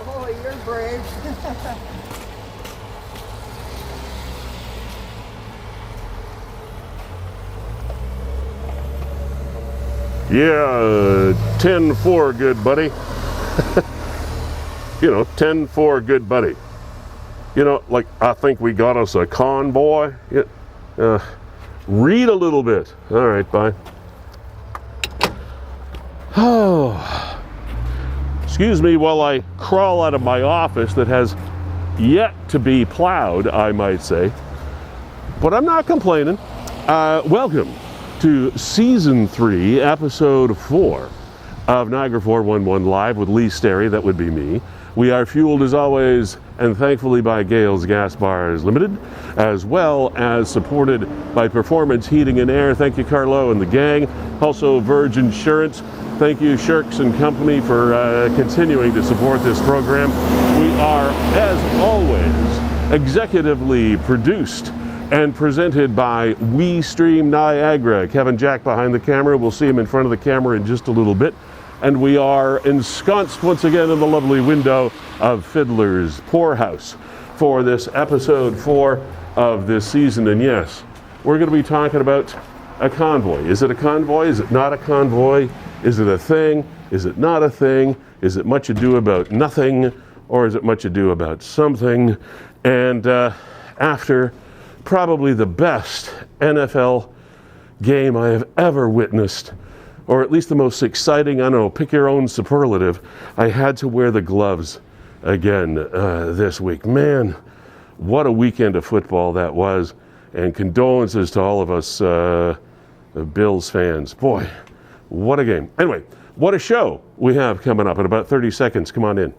Oh, you're brave. Yeah, 10-4, good buddy. 10-4, good buddy. I think we got us a convoy. Read a little bit. All right, bye. Oh, excuse me while I crawl out of my office that has yet to be plowed, I might say. But I'm not complaining. Welcome to Season 3, Episode 4 of Niagara 411 Live with Sterry. That would be me. We are fueled as always and thankfully by Gales Gas Bars Limited, as well as supported by Performance Heating and Air. Thank you, Carlo and the gang. Also, Verge Insurance. Thank you, Shirks and Company, for continuing to support this program. We are, as always, executively produced and presented by WeeStreem Niagara. Kevin Jack behind the camera. We'll see him in front of the camera in just a little bit. And we are ensconced once again in the lovely window of Fiddler's Poorhouse for this episode 4 of this season. And yes, we're going to be talking about a convoy. Is it a convoy? Is it not a convoy? Is it a thing? Is it not a thing? Is it much ado about nothing? Or is it much ado about something? And after probably the best NFL game I have ever witnessed, or at least the most exciting, I don't know, pick your own superlative, I had to wear the gloves again this week. Man, what a weekend of football that was, and condolences to all of us Bills fans. Boy, what a game. Anyway, what a show we have coming up in about 30 seconds. Come on in.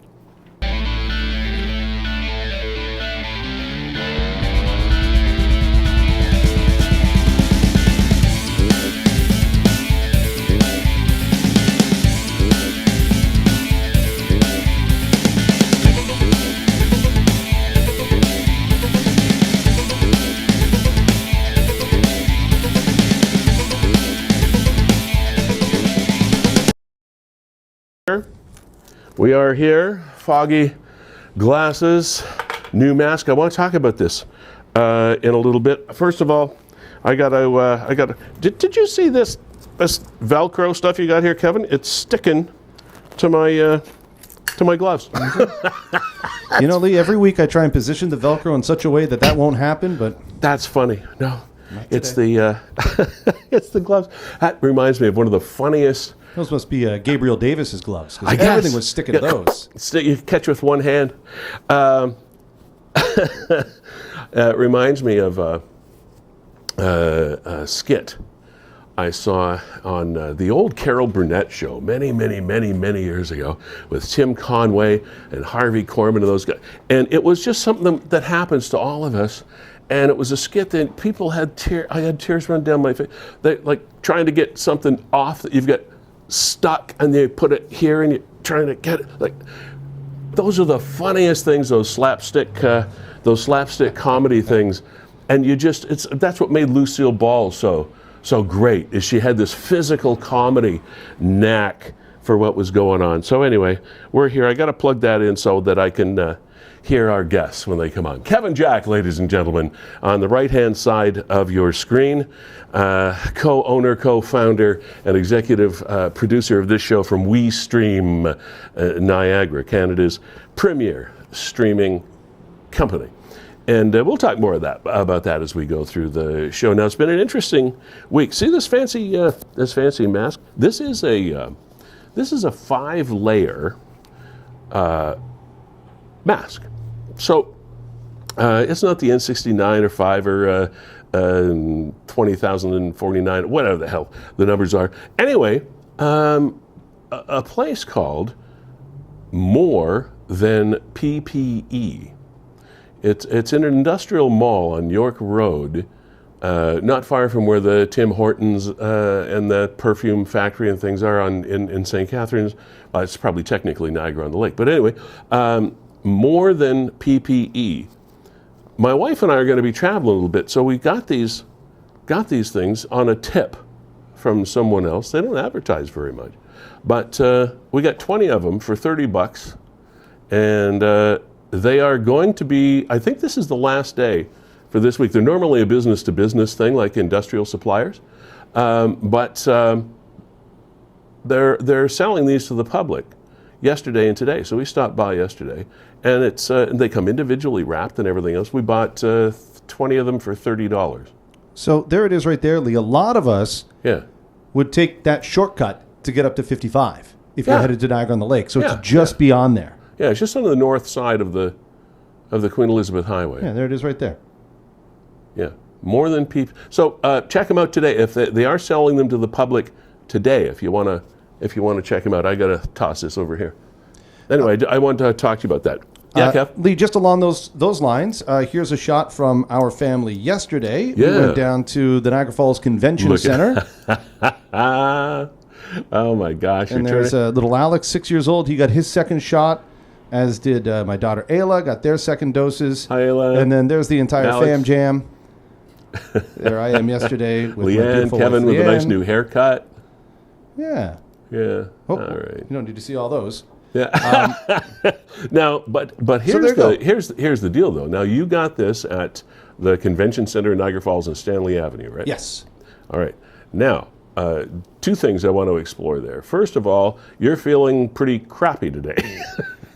We are here, foggy glasses, new mask. I want to talk about this in a little bit. First of all, did you see this Velcro stuff you got here, Kevin? It's sticking to my gloves. You know, Lee, every week I try and position the Velcro in such a way that won't happen, but that's funny. No, it's the it's the gloves. That reminds me of one of the funniest. Those must be Gabriel Davis's gloves, I because guess everything was sticking to those. You catch with one hand. It reminds me of a skit I saw on the old Carol Burnett show many years ago with Tim Conway and Harvey Korman and those guys. And it was just something that happens to all of us. And it was a skit that people had I had tears run down my face. They like trying to get something off that you've got stuck, and they put it here, and you're trying to get it. Like, those are the funniest things. Those slapstick comedy things, and that's what made Lucille Ball so great. Is she had this physical comedy knack for what was going on. So anyway, we're here. I got to plug that in so that I can hear our guests when they come on. Kevin Jack, ladies and gentlemen, on the right-hand side of your screen, co-owner, co-founder, and executive producer of this show from WeeStreem Niagara, Canada's premier streaming company. And we'll talk more about that as we go through the show. Now, it's been an interesting week. See this fancy mask? This is a 5-layer mask. So it's not the N69 or 5 or 20,049, whatever the hell the numbers are. Anyway, a place called More Than PPE. It's in an industrial mall on York Road, not far from where the Tim Hortons and the perfume factory and things are in St. Catharines. It's probably technically Niagara on the Lake. But anyway, More Than PPE. My wife and I are going to be traveling a little bit, so we got these things on a tip from someone else. They don't advertise very much, but we got 20 of them for $30, And they are going to be, I think this is the last day for this week. They're normally a business-to-business thing, like industrial suppliers. But they're selling these to the public yesterday and today. So we stopped by yesterday, and they come individually wrapped and everything else. We bought 20 of them for $30. So there it is right there, Lee. A lot of us would take that shortcut to get up to 55 if you're headed to Niagara-on-the-Lake. So it's just beyond there. Yeah, it's just on the north side of the Queen Elizababeth Highway. Yeah, there it is right there. Yeah, more than people. So check them out today. If they are selling them to the public today, if you want to check them out, I got to toss this over here. Anyway, I want to talk to you about that. Yeah, Kev? Lee, just along those lines, here's a shot from our family yesterday. Yeah. We went down to the Niagara Falls Convention Center. Oh my gosh! And there's little Alex, 6 years old. He got his second shot, as did my daughter Ayla, got their second doses. Hi, Ayla. And then there's the entire Alex. fam jam. There I am yesterday with my Leanne, beautiful Kevin wife, with a nice Leanne. new haircut. Yeah. Yeah. Oh, all right. You don't need to see all those. Yeah. Now, but here's the deal though. Now you got this at the Convention Center in Niagara Falls and Stanley Avenue, right? Yes. All right. Now, two things I want to explore there. First of all, you're feeling pretty crappy today.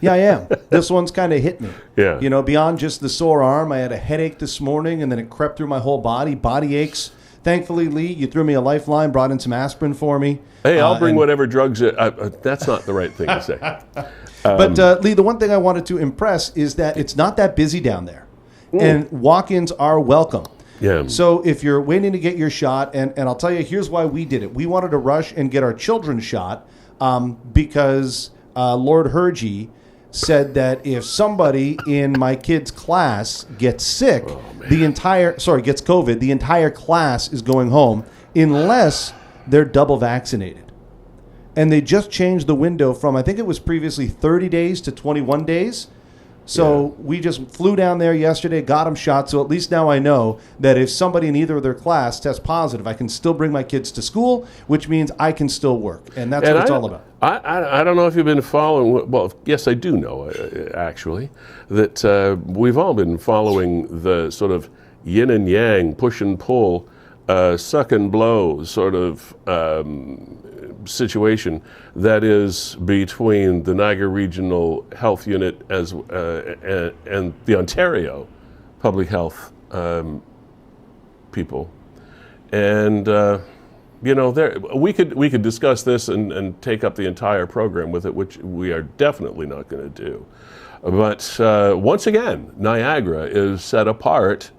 Yeah, I am. This one's kind of hit me. Yeah. You know, beyond just the sore arm, I had a headache this morning, and then it crept through my whole body aches. Thankfully, Lee, you threw me a lifeline, brought in some aspirin for me. Hey, I'll bring whatever drugs. That's not the right thing to say. But, Lee, the one thing I wanted to impress is that it's not that busy down there. And walk-ins are welcome. Yeah. So if you're waiting to get your shot, and I'll tell you, here's why we did it. We wanted to rush and get our children's shot because Lord Hergy said that if somebody in my kid's class gets sick, gets COVID, the entire class is going home unless they're double vaccinated. And they just changed the window from, I think it was previously 30 days to 21 days. So we just flew down there yesterday, got them shot. So at least now I know that if somebody in either of their class tests positive, I can still bring my kids to school, which means I can still work. And that's what it's all about. I don't know if you've been following, well, yes, I do know, actually, that we've all been following the sort of yin and yang, push and pull, suck and blow sort of situation that is between the Niagara Regional Health Unit and the Ontario Public Health people. And we could discuss this and take up the entire program with it, which we are definitely not going to do. But once again, Niagara is set apart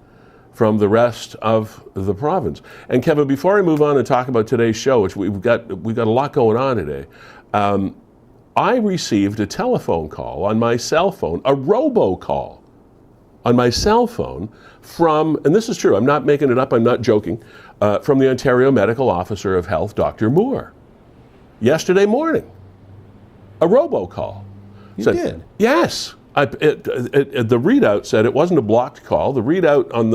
from the rest of the province. And Kevin, before I move on and talk about today's show, which we've got a lot going on today, I received a telephone call on my cell phone, a robocall on my cell phone from, and this is true, I'm not making it up, I'm not joking, from the Ontario Medical Officer of Health, Dr. Moore. Yesterday morning, a robocall. You did? Yes. The readout said it wasn't a blocked call. The readout on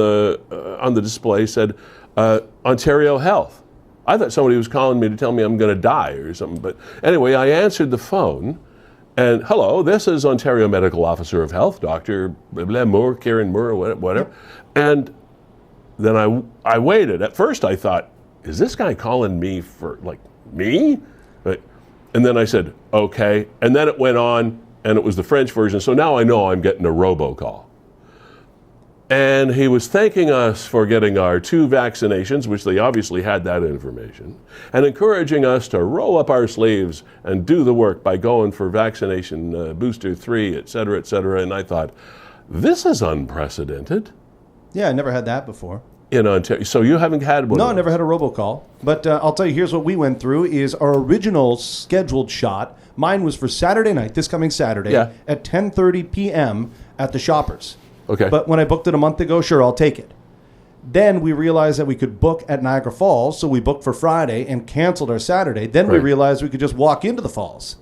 the display said Ontario Health. I thought somebody was calling me to tell me I'm going to die or something. But anyway, I answered the phone, and hello, this is Ontario Medical Officer of Health, Dr. Moore, Karen Moore, whatever. And then I waited. At first, I thought, is this guy calling me for me? And then I said, okay. And then it went on. And it was the French version, so now I know I'm getting a robocall. And he was thanking us for getting our 2 vaccinations, which they obviously had that information, and encouraging us to roll up our sleeves and do the work by going for vaccination booster 3, et cetera, and I thought, this is unprecedented. Yeah, I never had that before. In Ontario. So you haven't had one? No, I never had a robocall. But I'll tell you, here's what we went through is our original scheduled shot. Mine was for Saturday night, this coming Saturday, at 10:30 p.m. at the Shoppers. Okay. But when I booked it a month ago, sure, I'll take it. Then we realized that we could book at Niagara Falls, so we booked for Friday and canceled our Saturday. Then we realized we could just walk into the falls.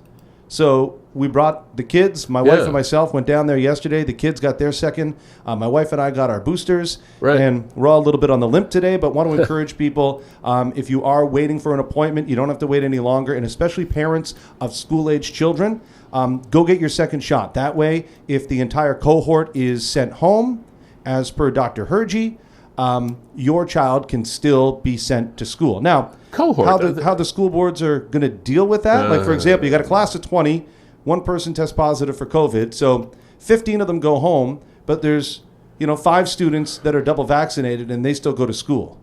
So we brought the kids. My wife Yeah. and myself went down there yesterday. The kids got their second. My wife and I got our boosters. Right. And we're all a little bit on the limp today, but want to encourage people, if you are waiting for an appointment, you don't have to wait any longer, and especially parents of school-age children, go get your second shot. That way, if the entire cohort is sent home, as per Dr. Hergy, your child can still be sent to school. Now, Cohort. how the school boards are going to deal with that, like, for example, you got a class of 20, one person tests positive for COVID, so 15 of them go home, but there's 5 students that are double vaccinated and they still go to school.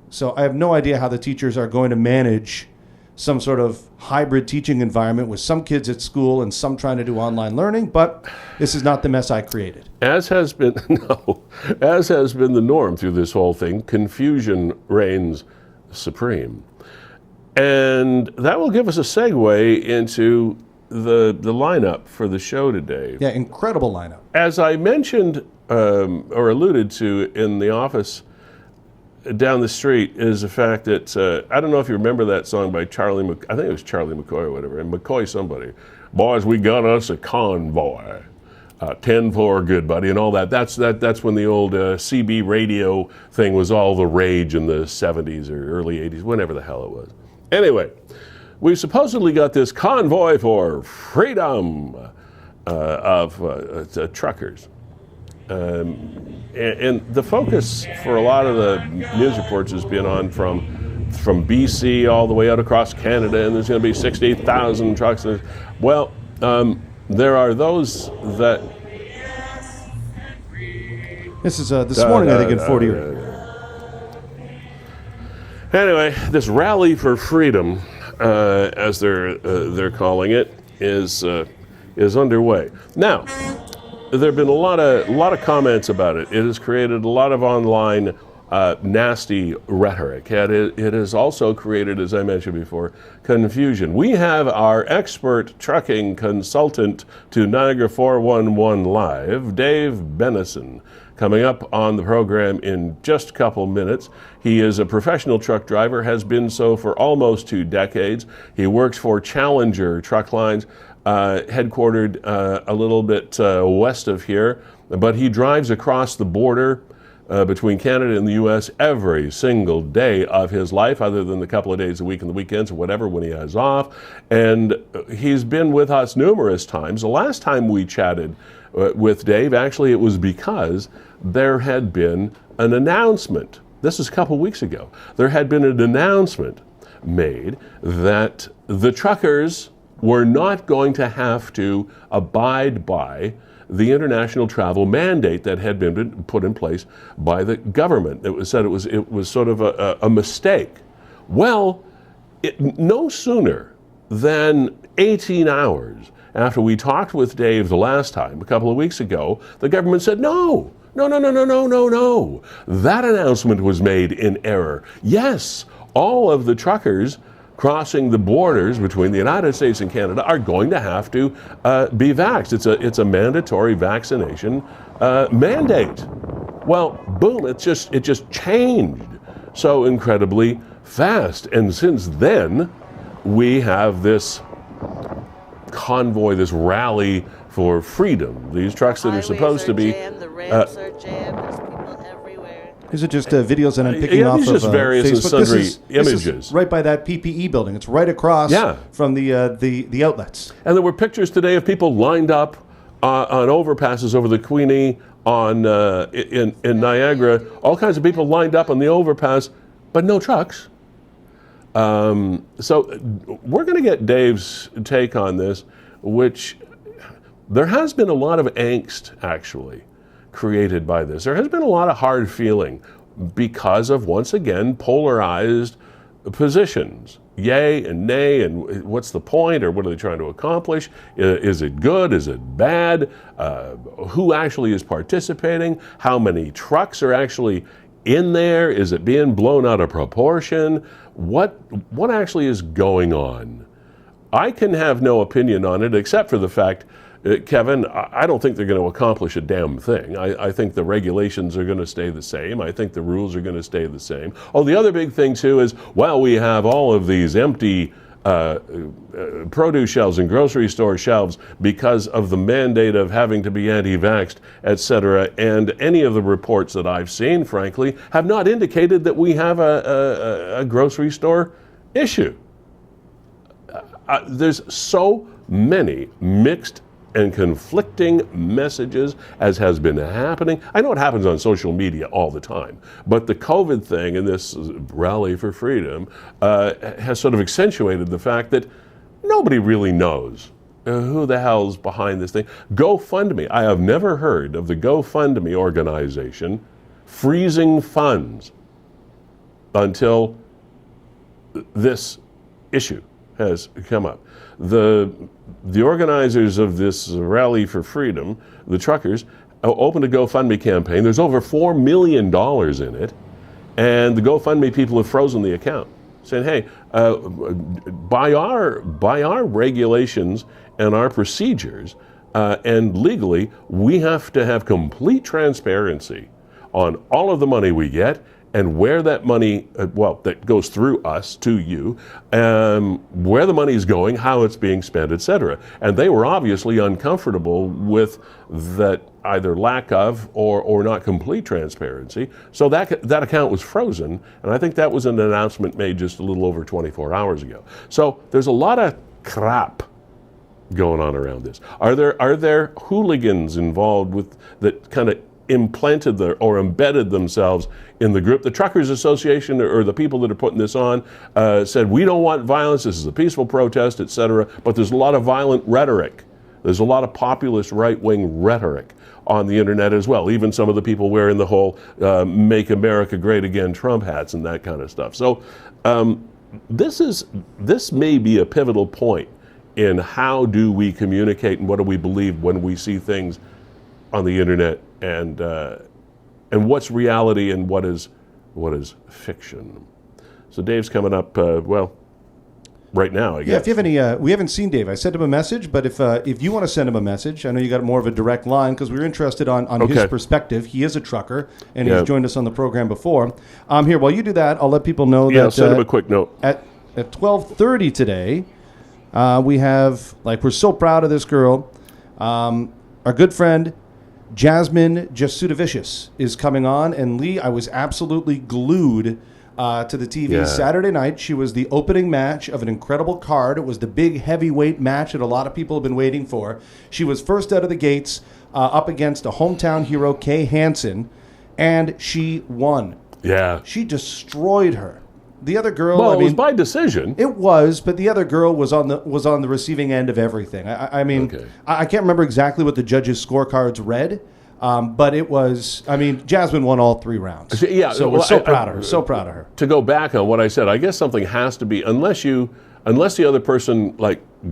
So I have no idea how the teachers are going to manage some sort of hybrid teaching environment with some kids at school and some trying to do online learning, but this is not the mess I created. As has been the norm through this whole thing, confusion reigns supreme. And that will give us a segue into the lineup for the show today. Yeah, incredible lineup. As I mentioned or alluded to in the office down the street is the fact that, I don't know if you remember that song by I think it was Charlie McCoy or whatever, and McCoy somebody, boys, we got us a convoy, 10-4 good buddy, and all that. That's when the old CB radio thing was all the rage in the 70s or early 80s, whenever the hell it was. Anyway, we've supposedly got this convoy for freedom of truckers. And the focus for a lot of the news reports has been on from BC all the way out across Canada, and there's going to be 68,000 trucks. Well, there are those that... This is this morning, I think, in Fort Erie. Anyway, this rally for freedom, as they're calling it, is underway. Now, there have been a lot of comments about it. It has created a lot of online nasty rhetoric. It has also created, as I mentioned before, confusion. We have our expert trucking consultant to Niagara 411 Live, Dave Bennison, coming up on the program in just a couple minutes. He is a professional truck driver, has been so for almost 2 decades. He works for Challenger Truck Lines, headquartered a little bit west of here, but he drives across the border between Canada and the U.S. every single day of his life, other than the couple of days a week and the weekends or whatever when he has off. And he's been with us numerous times. The last time we chatted with Dave, actually, it was because there had been an announcement. This is a couple weeks ago. There had been an announcement made that the truckers were not going to have to abide by the international travel mandate that had been put in place by the government. It was said it was sort of a mistake. Well, no sooner than 18 hours after we talked with Dave the last time, a couple of weeks ago, the government said, no. That announcement was made in error. Yes, all of the truckers crossing the borders between the United States and Canada are going to have to be vaxxed. It's a mandatory vaccination mandate. Well, boom, it just changed so incredibly fast. And since then, we have this convoy, this rally for freedom. These trucks that are supposed to be... The ramps are jammed, there's people everywhere. These are just videos that I'm picking off these of just various and Facebook. sundry This images. is right by that PPE building. It's right across from the outlets. And there were pictures today of people lined up on overpasses over the Queenie in Niagara. All kinds of people lined up on the overpass, but no trucks. So we're going to get Dave's take on this, which there has been a lot of angst, actually, created by this. There has been a lot of hard feeling because of, once again, polarized positions. Yay and nay, and what's the point, or what are they trying to accomplish? Is it good? Is it bad? Who actually is participating? How many trucks are actually in there? Is it being blown out of proportion? What actually is going on? I can have no opinion on it except for the fact, Kevin, I don't think they're going to accomplish a damn thing. I think the regulations are going to stay the same. I think the rules are going to stay the same. Oh, the other big thing, too, is, well, we have all of these empty produce shelves and grocery store shelves because of the mandate of having to be anti-vaxxed, etc. And any of the reports that I've seen, frankly, have not indicated that we have a grocery store issue. There's so many mixed and conflicting messages as has been happening. I know it happens on social media all the time, but the COVID thing and this rally for freedom has sort of accentuated the fact that nobody really knows who the hell's behind this thing. GoFundMe. I have never heard of the GoFundMe organization freezing funds until this issue has come up. The organizers of this rally for freedom, the truckers, opened a GoFundMe campaign. There's over $4 million in it, and the GoFundMe people have frozen the account, saying, "Hey, by our regulations and our procedures, and legally, we have to have complete transparency on all of the money we get." And where that money, that goes through us to you, where the money is going, how it's being spent, etc. And they were obviously uncomfortable with that either lack of or not complete transparency. So that account was frozen, and I think that was an announcement made just a little over 24 hours ago. So there's a lot of crap going on around this. Are there hooligans involved with that kind of implanted or embedded themselves in the group? The Truckers Association or the people that are putting this on said, we don't want violence, this is a peaceful protest, etc. But there's a lot of violent rhetoric. There's a lot of populist right-wing rhetoric on the internet as well. Even some of the people wearing the whole Make America Great Again Trump hats and that kind of stuff. So this may be a pivotal point in how do we communicate and what do we believe when we see things on the internet, and what's reality and what is fiction. So Dave's coming up, right now, I guess. Yeah, if you have any, we haven't seen Dave. I sent him a message, but if you want to send him a message, I know you got more of a direct line because we were interested on his perspective. He is a trucker, and he's joined us on the program before. Here, while you do that, I'll let people know that... send him a quick note. At 12:30 today, we have, we're so proud of this girl. Our good friend, Jasmin Jasudavicius, is coming on, and Lee, I was absolutely glued to the TV Saturday night. She was the opening match of an incredible card. It was the big heavyweight match that a lot of people have been waiting for. She was first out of the gates up against a hometown hero, Kay Hansen, and she won. Yeah. She destroyed her. The other girl, well, it was by decision. It was, but the other girl was on the receiving end of everything. I can't remember exactly what the judges' scorecards read, but it was. Jasmin won all 3 rounds. Yeah, so we're so proud of her. So proud of her. To go back on what I said, I guess something has to be unless the other person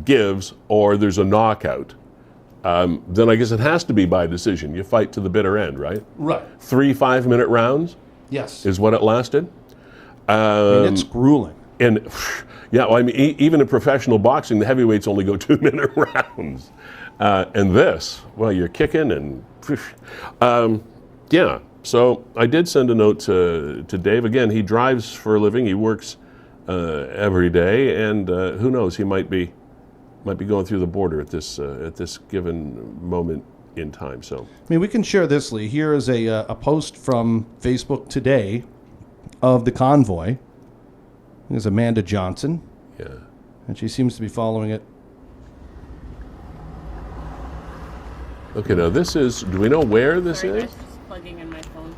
gives or there's a knockout. Then I guess it has to be by decision. You fight to the bitter end, right? Right. 3 5-minute rounds. Yes. Is what it lasted. It's grueling. And even in professional boxing, the heavyweights only go 2-minute rounds. And this, you're kicking and So I did send a note to Dave. Again, he drives for a living. He works every day, and who knows? He might be going through the border at this given moment in time. So we can share this, Lee. Here is a post from Facebook today of the Convoy. There's Amanda Johnson. Yeah. And she seems to be following it. Okay, now this is, do we know where this is? Just plugging in my phone.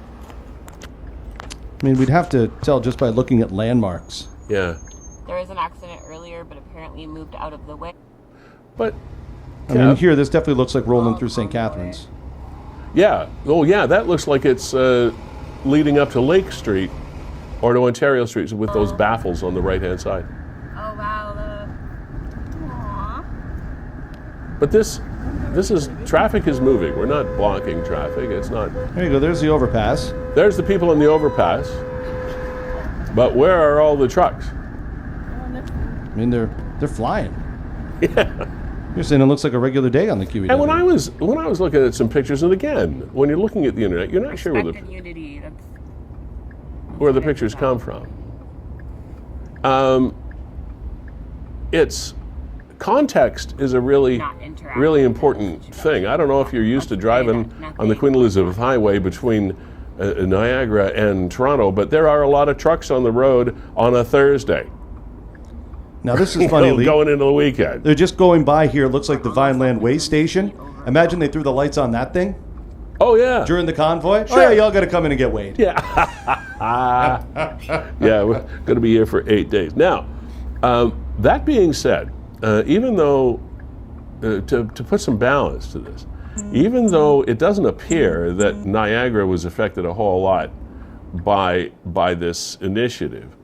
We'd have to tell just by looking at landmarks. Yeah. There was an accident earlier, but apparently moved out of the way. But, here, this definitely looks like rolling through St. Catharines. Yeah. Oh, yeah, that looks like it's leading up to Lake Street or to Ontario Street with those baffles on the right-hand side. Oh, wow. But this is, traffic is moving. We're not blocking traffic. It's not. There you go. There's the overpass. There's the people in the overpass. But where are all the trucks? They're flying. Yeah. You're saying it looks like a regular day on the QEW. And when I was looking at some pictures, and again, when you're looking at the internet, you're not sure where the pictures come from. it's context is a really important thing. I don't know if you're used to driving on the Queen Elizabeth Highway between Niagara and Toronto, but there are a lot of trucks on the road on a Thursday. Now this is funny, Lee. Going into the weekend. They're just going by here. It looks like the Vineland Way Station. Imagine they threw the lights on that thing. Oh yeah. During the convoy. Sure. Oh yeah, y'all got to come in and get weighed. Yeah. Yeah, we're going to be here for 8 days. Now, that being said, even though to put some balance to this, even though it doesn't appear that Niagara was affected a whole lot by this initiative,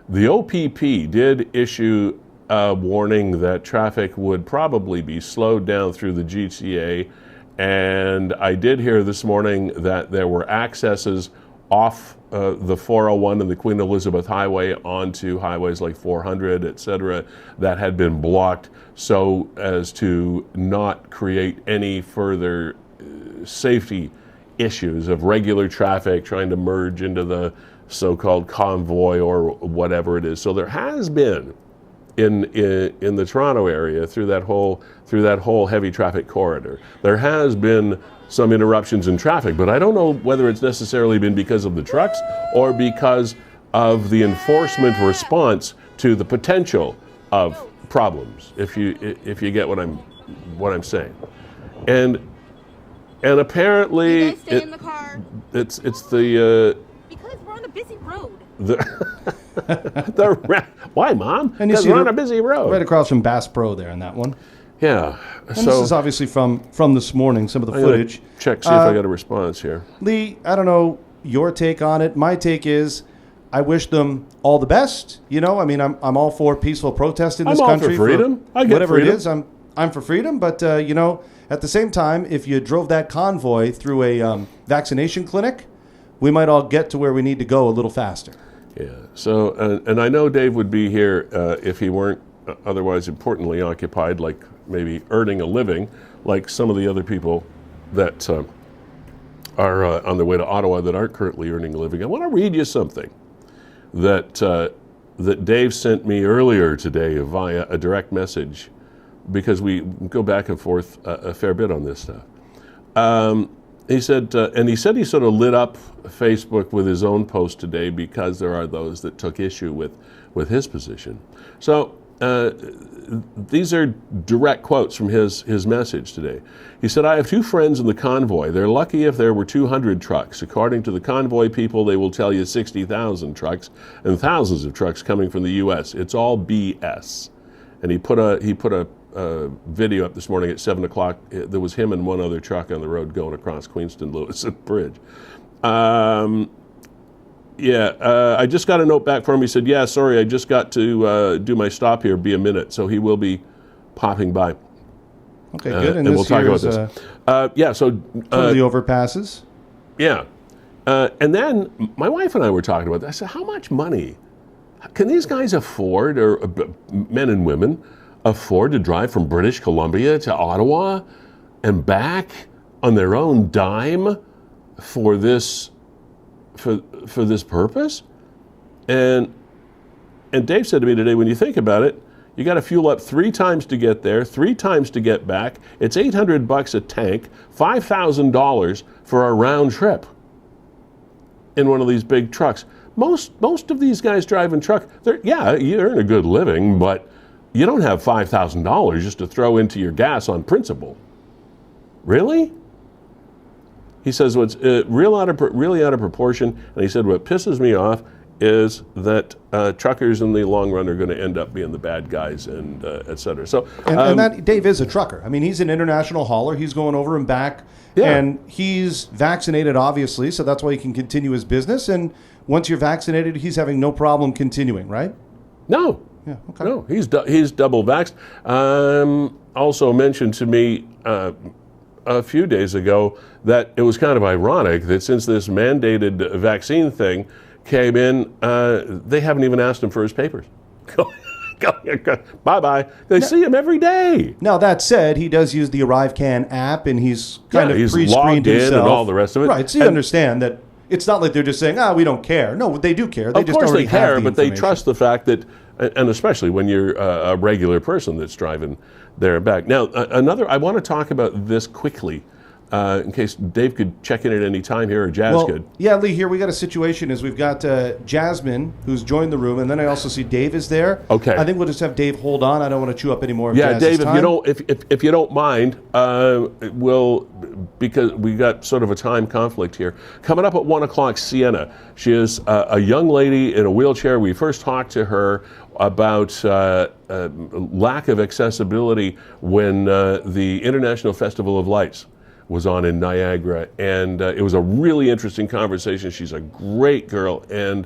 the OPP did issue a warning that traffic would probably be slowed down through the GTA, and I did hear this morning that there were accesses off the 401 and the Queen Elizabeth Highway onto highways like 400, etc., that had been blocked so as to not create any further safety issues of regular traffic trying to merge into the so-called convoy or whatever it is. So there has been in the Toronto area through that whole heavy traffic corridor, there has been some interruptions in traffic, but I don't know whether it's necessarily been because of the trucks or because of the enforcement response to the potential of problems. If you get what I'm saying, and apparently you guys stay in the car. It's the because we're on a busy road. Why, Mom? And you Because see we're on a busy road. Right across from Bass Pro there in that one. Yeah. And this is obviously from this morning, some of the footage. Check, see if I got a response here. Lee, I don't know your take on it. My take is I wish them all the best. You know, I mean, I'm all for peaceful protest in this country. I'm all for freedom. I get whatever freedom. it is, I'm for freedom. But, you know, at the same time, if you drove that convoy through a vaccination clinic, we might all get to where we need to go a little faster. Yeah. So, and I know Dave would be here if he weren't otherwise importantly occupied, like maybe earning a living, like some of the other people that are on their way to Ottawa that aren't currently earning a living. I want to read you something that Dave sent me earlier today via a direct message, because we go back and forth a fair bit on this stuff. He said he sort of lit up Facebook with his own post today because there are those that took issue with his position. So these are direct quotes from his message today. He said, "I have two friends in the convoy. They're lucky if there were 200 trucks. According to the convoy people, they will tell you 60,000 trucks and thousands of trucks coming from the U.S. It's all BS." And he put a video up this morning at 7 o'clock. There was him and one other truck on the road going across Queenston-Lewis Bridge. I just got a note back from him. He said, "Yeah, sorry, I just got to do my stop here. Be a minute." So he will be popping by. Okay, good. And we'll talk about this. So some of the overpasses. Yeah. And then my wife and I were talking about that. I said, how much money can these guys afford, or men and women, afford to drive from British Columbia to Ottawa and back on their own dime for this purpose? And Dave said to me today, when you think about it, you got to fuel up 3 times to get there, 3 times to get back. It's $800 a tank, $5,000 for a round trip in one of these big trucks. Most of these guys driving truck, you earn a good living, but you don't have $5,000 just to throw into your gas on principle. Really? He says what's really out of proportion, and he said what pisses me off is that truckers in the long run are going to end up being the bad guys, and et cetera. So, and that Dave is a trucker. I mean, he's an international hauler. He's going over and back, and he's vaccinated, obviously, so that's why he can continue his business. And once you're vaccinated, he's having no problem continuing, right? No. Yeah. Okay. No, he's double vaxxed. Also mentioned to me a few days ago that it was kind of ironic that since this mandated vaccine thing came in, they haven't even asked him for his papers. Bye-bye. They see him every day. Now, that said, he does use the ArriveCan app, and he's kind of he's pre-screened logged in himself. and all the rest of it. Right, so you understand that it's not like they're just saying, we don't care. No, they do care. They of just course already they care, have the but they information. trust the fact that and especially when you're a regular person that's driving there and back. Now, I want to talk about this quickly. In case Dave could check in at any time here, or Jazz could. Yeah, Lee, here we got a situation is we've got Jasmin, who's joined the room, and then I also see Dave is there. Okay. I think we'll just have Dave hold on. I don't want to chew up any more of Yeah, Jazz's Dave, time. if you don't mind, because we got sort of a time conflict here. Coming up at 1 o'clock, Sienna. She is a young lady in a wheelchair. We first talked to her about lack of accessibility when the International Festival of Lights was on in Niagara, and it was a really interesting conversation. She's a great girl, and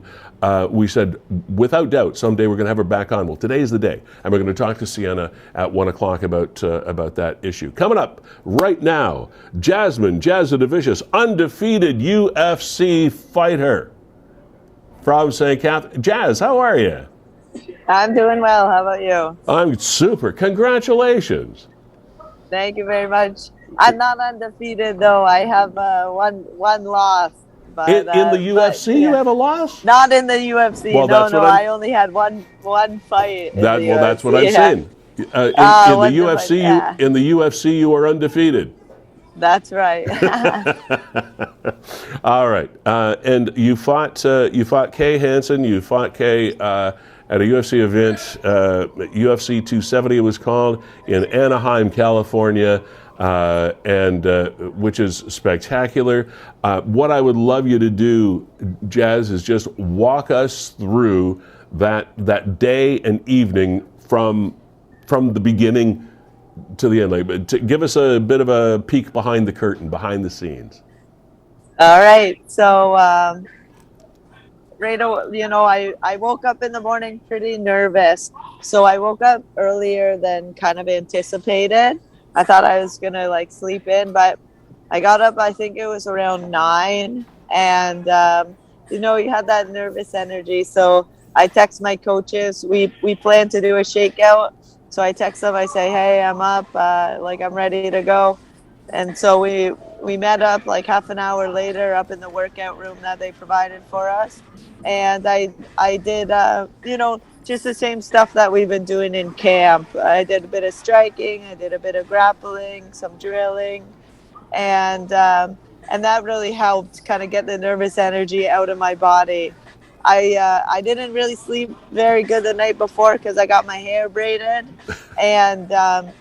we said, without doubt, someday we're going to have her back on. Well, today's the day, and we're going to talk to Sienna at 1 o'clock about that issue. Coming up right now, Jasmin Jasudavicius, undefeated UFC fighter from St. Catharines. Jazz, how are you? I'm doing well. How about you? I'm super. Congratulations. Thank you very much. I'm not undefeated though. I have one loss. But, in the UFC, you have a loss? Not in the UFC. Well, I only had one fight. That's what I'm saying. In the UFC, you are undefeated. That's right. All right, and you fought Kay Hansen. You fought Kay at a UFC event, UFC 270 it was called, in Anaheim, California. Which is spectacular. What I would love you to do, Jazz, is just walk us through that day and evening from the beginning to the end. Like, to give us a bit of a peek behind the curtain, behind the scenes. All right. So, I woke up in the morning pretty nervous. So I woke up earlier than kind of anticipated. I thought I was going to sleep in, but I got up, I think it was around 9, and, you had that nervous energy. So I text my coaches. We plan to do a shakeout. So I text them. I say, hey, I'm up. I'm ready to go. And so we met up half an hour later up in the workout room that they provided for us. And I did, just the same stuff that we've been doing in camp. I did a bit of striking, I did a bit of grappling, some drilling, and that really helped kind of get the nervous energy out of my body. I didn't really sleep very good the night before because I got my hair braided, and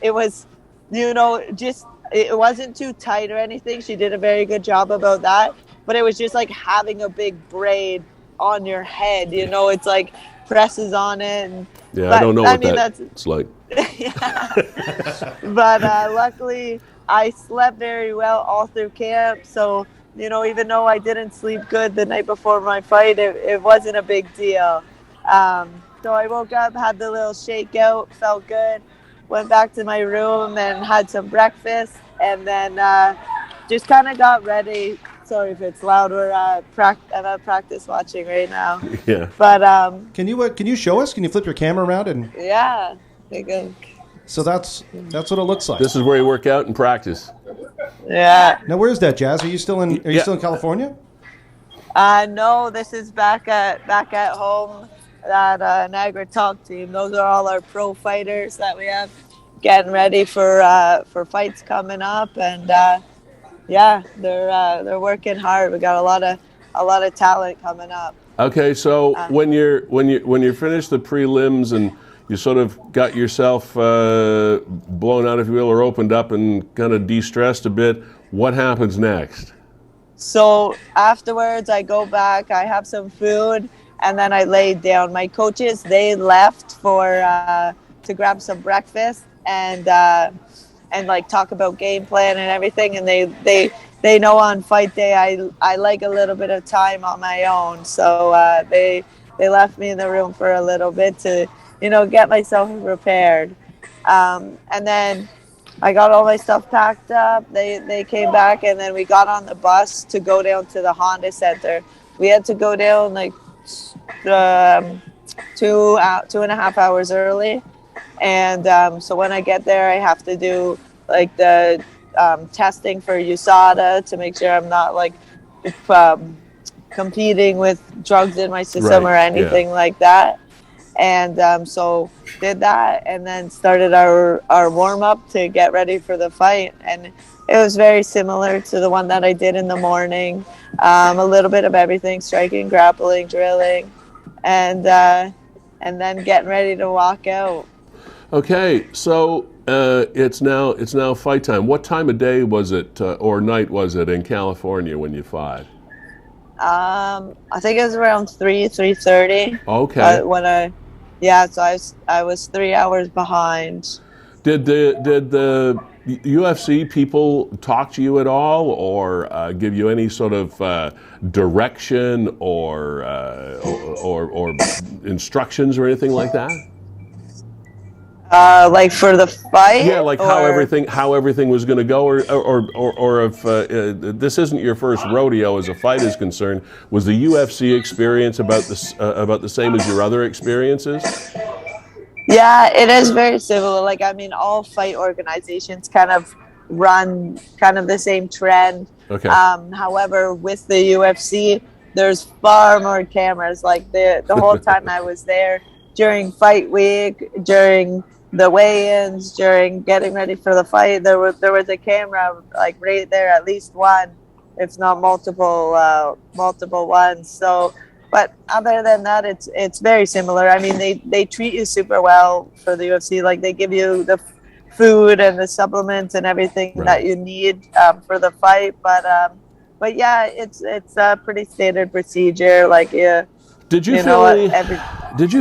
it was, it wasn't too tight or anything. She did a very good job about that, but it was just like having a big braid on your head, it's like presses on it. I don't know what that's like. But luckily I slept very well all through camp. So, even though I didn't sleep good the night before my fight, it wasn't a big deal. So I woke up, had the little shakeout, felt good, went back to my room and had some breakfast, and then just kind of got ready. Sorry if it's loud. We're I'm at practice watching right now. Yeah. But can you show us? Can you flip your camera around and? Yeah. Good. So that's what it looks like. This is where you work out and practice. Yeah. Now where's that, Jazz? Are you still in California? No, this is back at home at Niagara Talk Team. Those are all our pro fighters that we have getting ready for fights coming up, and they're working hard. We got a lot of talent coming up. Okay, so when you're finished the prelims and you sort of got yourself blown out, if you will, or opened up and kind of de-stressed a bit, what happens next? So afterwards, I go back, I have some food, and then I lay down. My coaches, they left to grab some breakfast and talk about game plan and everything. And they know on fight day I like a little bit of time on my own. So they left me in the room for a little bit to get myself prepared. And then I got all my stuff packed up. They came back, and then we got on the bus to go down to the Honda Center. We had to go down 2.5 hours early. And so when I get there, I have to do the testing for USADA to make sure I'm not competing with drugs in my system or anything like that. And so did that, and then started our warm up to get ready for the fight. And it was very similar to the one that I did in the morning. A little bit of everything: striking, grappling, drilling, and then getting ready to walk out. Okay, so it's now fight time. What time of day was it or night was it in California when you fought? I think it was around 3:30. Okay. So I was 3 hours behind. Did the UFC people talk to you at all, or give you any sort of direction or instructions or anything like that? Like for the fight? Yeah, like how everything was going to go, or if this isn't your first rodeo as a fight is concerned, was the UFC experience about the same as your other experiences? Yeah, it is very similar. Like, I mean, all fight organizations kind of run kind of the same trend. Okay. However, with the UFC, there's far more cameras. Like the whole time I was there, during fight week, during the weigh-ins, during getting ready for the fight, there was a camera like right there, at least one, if not multiple ones. So, but other than that, it's very similar. I mean, they treat you super well for the UFC. Like, they give you the food and the supplements and everything that you need for the fight. But yeah, it's a pretty standard procedure. Like, yeah. Did you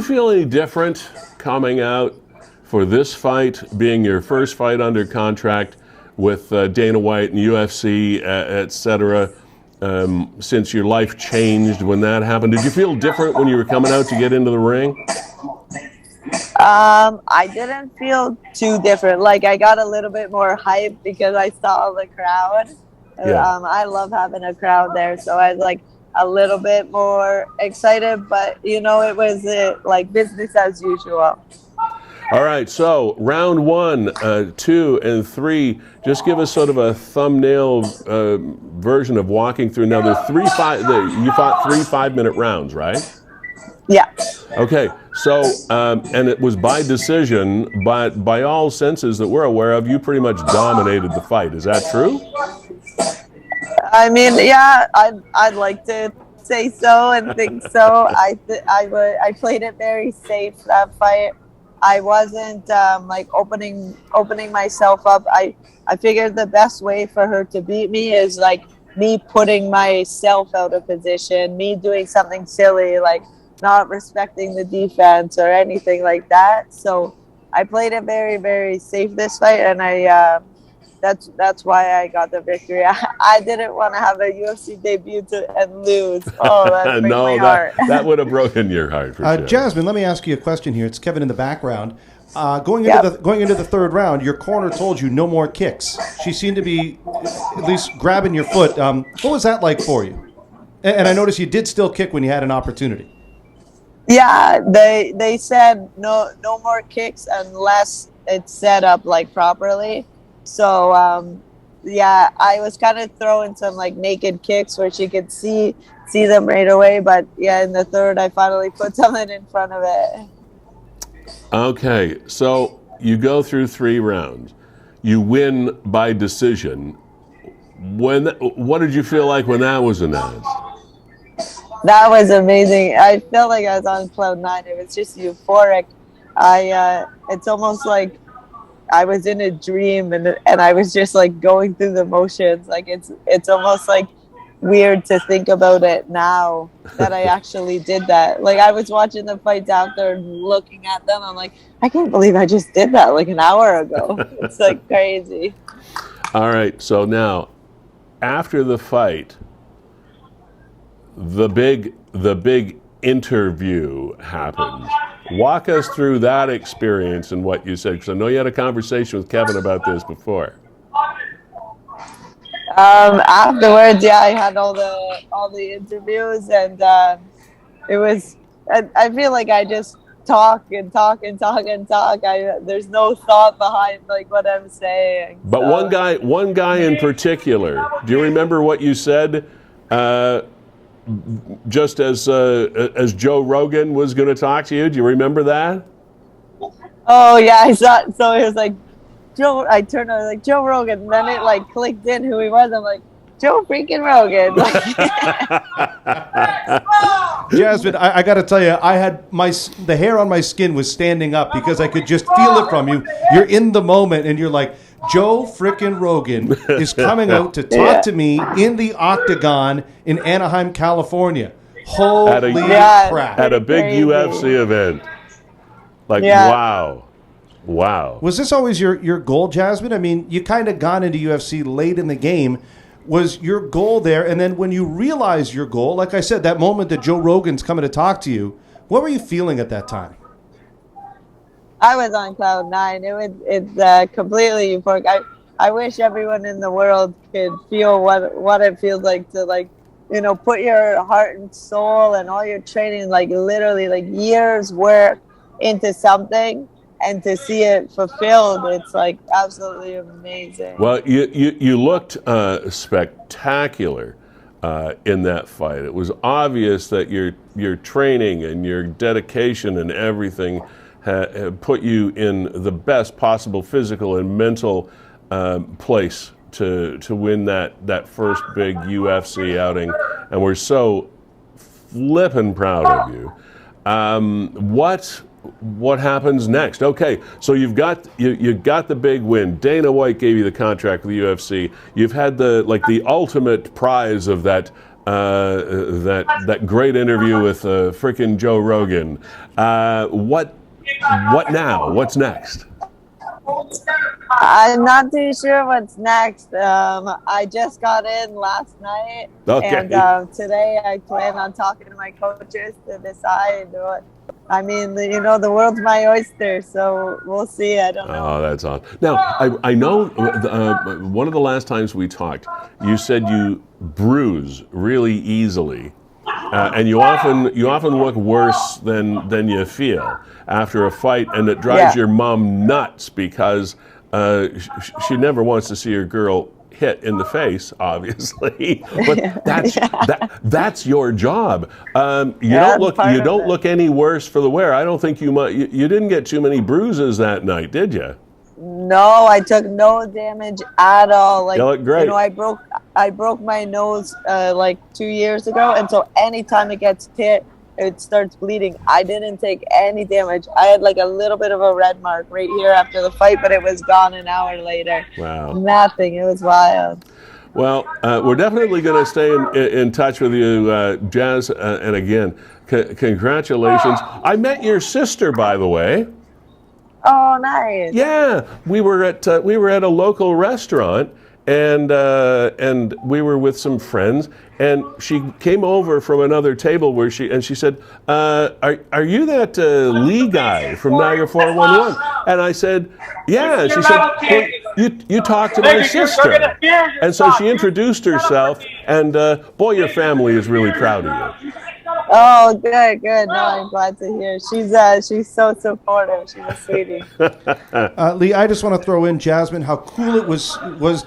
feel any different coming out for this fight, being your first fight under contract with Dana White and UFC, et cetera, since your life changed when that happened? Did you feel different when you were coming out to get into the ring? I didn't feel too different. Like, I got a little bit more hype because I saw the crowd. Yeah. I love having a crowd there, so I was like a little bit more excited, but it was like business as usual. All right, so round 1, 2, and 3. Just give us sort of a thumbnail version of walking through. Now, you fought 3 5-minute rounds, right? Yeah. Okay, so and it was by decision, but by all senses that we're aware of, you pretty much dominated the fight. Is that true? I mean, yeah, I'd like to say so and think so. I played it very safe, that fight. I wasn't like opening myself up. I figured the best way for her to beat me is like me putting myself out of position, me doing something silly, like not respecting the defense or anything like that. So I played it very, very safe this fight, and that's why I got the victory. I didn't want to have a UFC debut and lose. Oh, that broke my heart. that would have broken your heart for sure. Jasmin, let me ask you a question here. It's Kevin in the background. Going into the third round, your corner told you no more kicks. She seemed to be at least grabbing your foot. What was that like for you? And I noticed you did still kick when you had an opportunity. Yeah, they said no more kicks unless it's set up like properly. So yeah, I was kind of throwing some like naked kicks where she could see them right away. But yeah, in the third, I finally put something in front of it. Okay, so you go through 3 rounds. You win by decision. What did you feel like when that was announced? That was amazing. I felt like I was on cloud 9. It was just euphoric. It's almost like I was in a dream, and I was just like going through the motions. Like it's almost like weird to think about it now that I actually did that. Like, I was watching the fights after and looking at them. I'm like, I can't believe I just did that like an hour ago. It's like crazy. All right, so now after the fight, the big interview happens. Walk us through that experience and what you said, because I know you had a conversation with Kevin about this before. Afterwards, yeah, I had all the interviews, and it was. I feel like I just talk and talk and talk and talk. There's no thought behind like what I'm saying. But one guy in particular. Do you remember what you said just as Joe Rogan was going to talk to you. Do you remember that? Oh yeah, I saw it. So it was like Joe. I turned on like Joe Rogan, and then it like clicked in who he was. I'm like Joe freaking Rogan. Jasmin, I got to tell you, I had the hair on my skin was standing up because I could just feel it from you. You're in the moment, and you're like, Joe frickin' Rogan is coming out to talk to me in the Octagon in Anaheim, California. Holy crap! At a big crazy. UFC event. Like, wow. Was this always your goal, Jasmin? I mean, you kind of got into UFC late in the game. Was your goal there? And then when you realized your goal, like I said, that moment that Joe Rogan's coming to talk to you, what were you feeling at that time? I was on cloud nine. It's completely euphoric. I wish everyone in the world could feel what it feels like to put your heart and soul and all your training, like literally like years work into something, and to see it fulfilled, it's like absolutely amazing. Well, you looked spectacular in that fight. It was obvious that your training and your dedication and everything had put you in the best possible physical and mental place to win that first big UFC outing, and we're so flippin' proud of you. What happens next? Okay, so you got the big win. Dana White gave you the contract with the UFC. You've had the ultimate prize of that great interview with frickin' Joe Rogan. What now? What's next? I'm not too sure what's next. I just got in last night, and today I plan on talking to my coaches to decide what. I mean, the world's my oyster, so we'll see. I don't know. Oh, that's awesome. Now, I know one of the last times we talked, you said you bruise really easily, and you often look worse than you feel after a fight, and it drives your mom nuts because she never wants to see her girl hit in the face, obviously, but that's your job. You don't look any worse for the wear. I don't think you didn't get too many bruises that night, did you? No, I took no damage at all. Like, you look great. I broke my nose like 2 years ago, and so anytime it gets hit, it starts bleeding. I didn't take any damage. I had like a little bit of a red mark right here after the fight, but it was gone an hour later. Wow. Nothing. It was wild. Well, we're definitely going to stay in touch with you, Jazz. And again, congratulations. I met your sister, by the way. Oh, nice. Yeah, we were at a local restaurant, and we were with some friends, and she came over from another table where she said, are you that Lee guy from Niagara 411? And I said, yeah. And she said, well, you talked to my sister. And so she introduced herself, and boy, your family is really proud of you. Oh, good. No, I'm glad to hear. She's so supportive. She's a sweetie. Lee, I just want to throw in, Jasmin, how cool it was